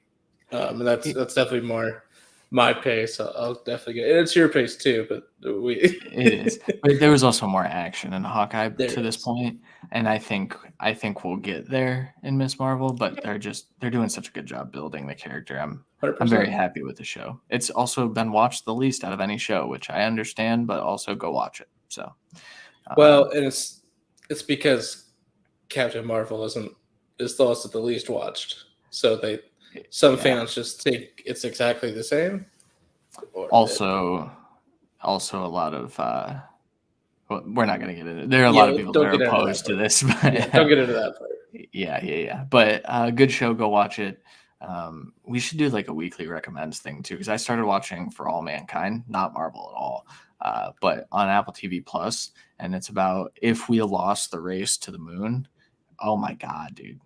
And that's definitely more my pace. I'll definitely get it. It's your pace too, but it is. But there was also more action in Hawkeye to this point, and I think we'll get there in Miss Marvel. But they're doing such a good job building the character. I'm very happy with the show. It's also been watched the least out of any show, which I understand, but also go watch it. So, and it's because Captain Marvel is also the least watched, so some fans just think it's exactly the same. Also a lot of we're not going to get into it. There are a lot of people that are opposed to this. But don't get into that part. Yeah. But good show. Go watch it. We should do like a weekly recommends thing too, because I started watching For All Mankind, not Marvel at all, but on Apple TV Plus, and it's about if we lost the race to the moon. Oh my god, dude!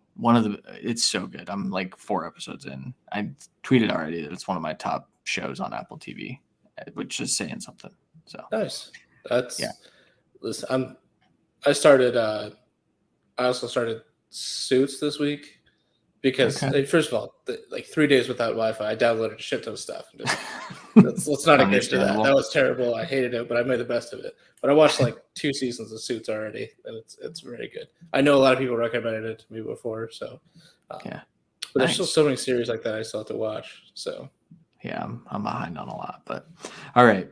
It's so good. I'm like 4 episodes in. I tweeted already that it's one of my top shows on Apple TV, which is saying something. So Nice. That's yeah. Listen, I also started Suits this week because first of all, like 3 days without Wi-Fi, I downloaded a shit ton of stuff. Let's not get into that. That was terrible. I hated it, but I made the best of it. But I watched like 2 seasons of Suits already, and it's very good. I know a lot of people recommended it to me before, so yeah. But there's still so many series like that I still have to watch. So yeah, I'm behind on a lot. But all right,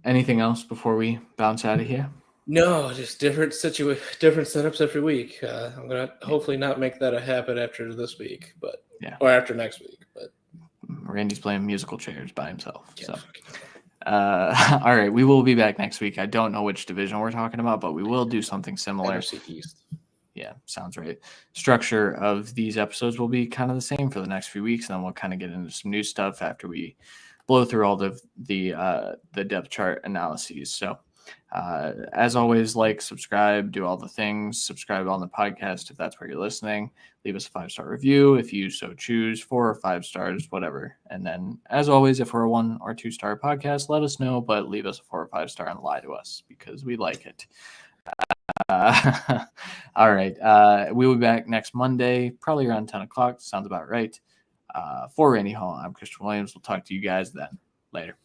anything else before we bounce out of here? No, just different setups every week. I'm gonna hopefully not make that a habit after this week, or after next week. But Randy's playing musical chairs by himself. So, all right, we will be back next week. I don't know which division we're talking about, but we will do something similar. AFC East. Yeah, sounds right. Structure of these episodes will be kind of the same for the next few weeks, and then we'll kind of get into some new stuff after we blow through all the depth chart analyses. So. As always, like, subscribe, do all the things, subscribe on the podcast if that's where you're listening, leave us a 5-star review if you so choose, 4 or 5 stars, whatever. And then as always, if we're a 1 or 2 star podcast, let us know, but leave us a 4 or 5 star and lie to us because we like it. All right. We will be back next Monday, probably around 10 o'clock. Sounds about right. For Randy Hall, I'm Christian Williams. We'll talk to you guys then. Later.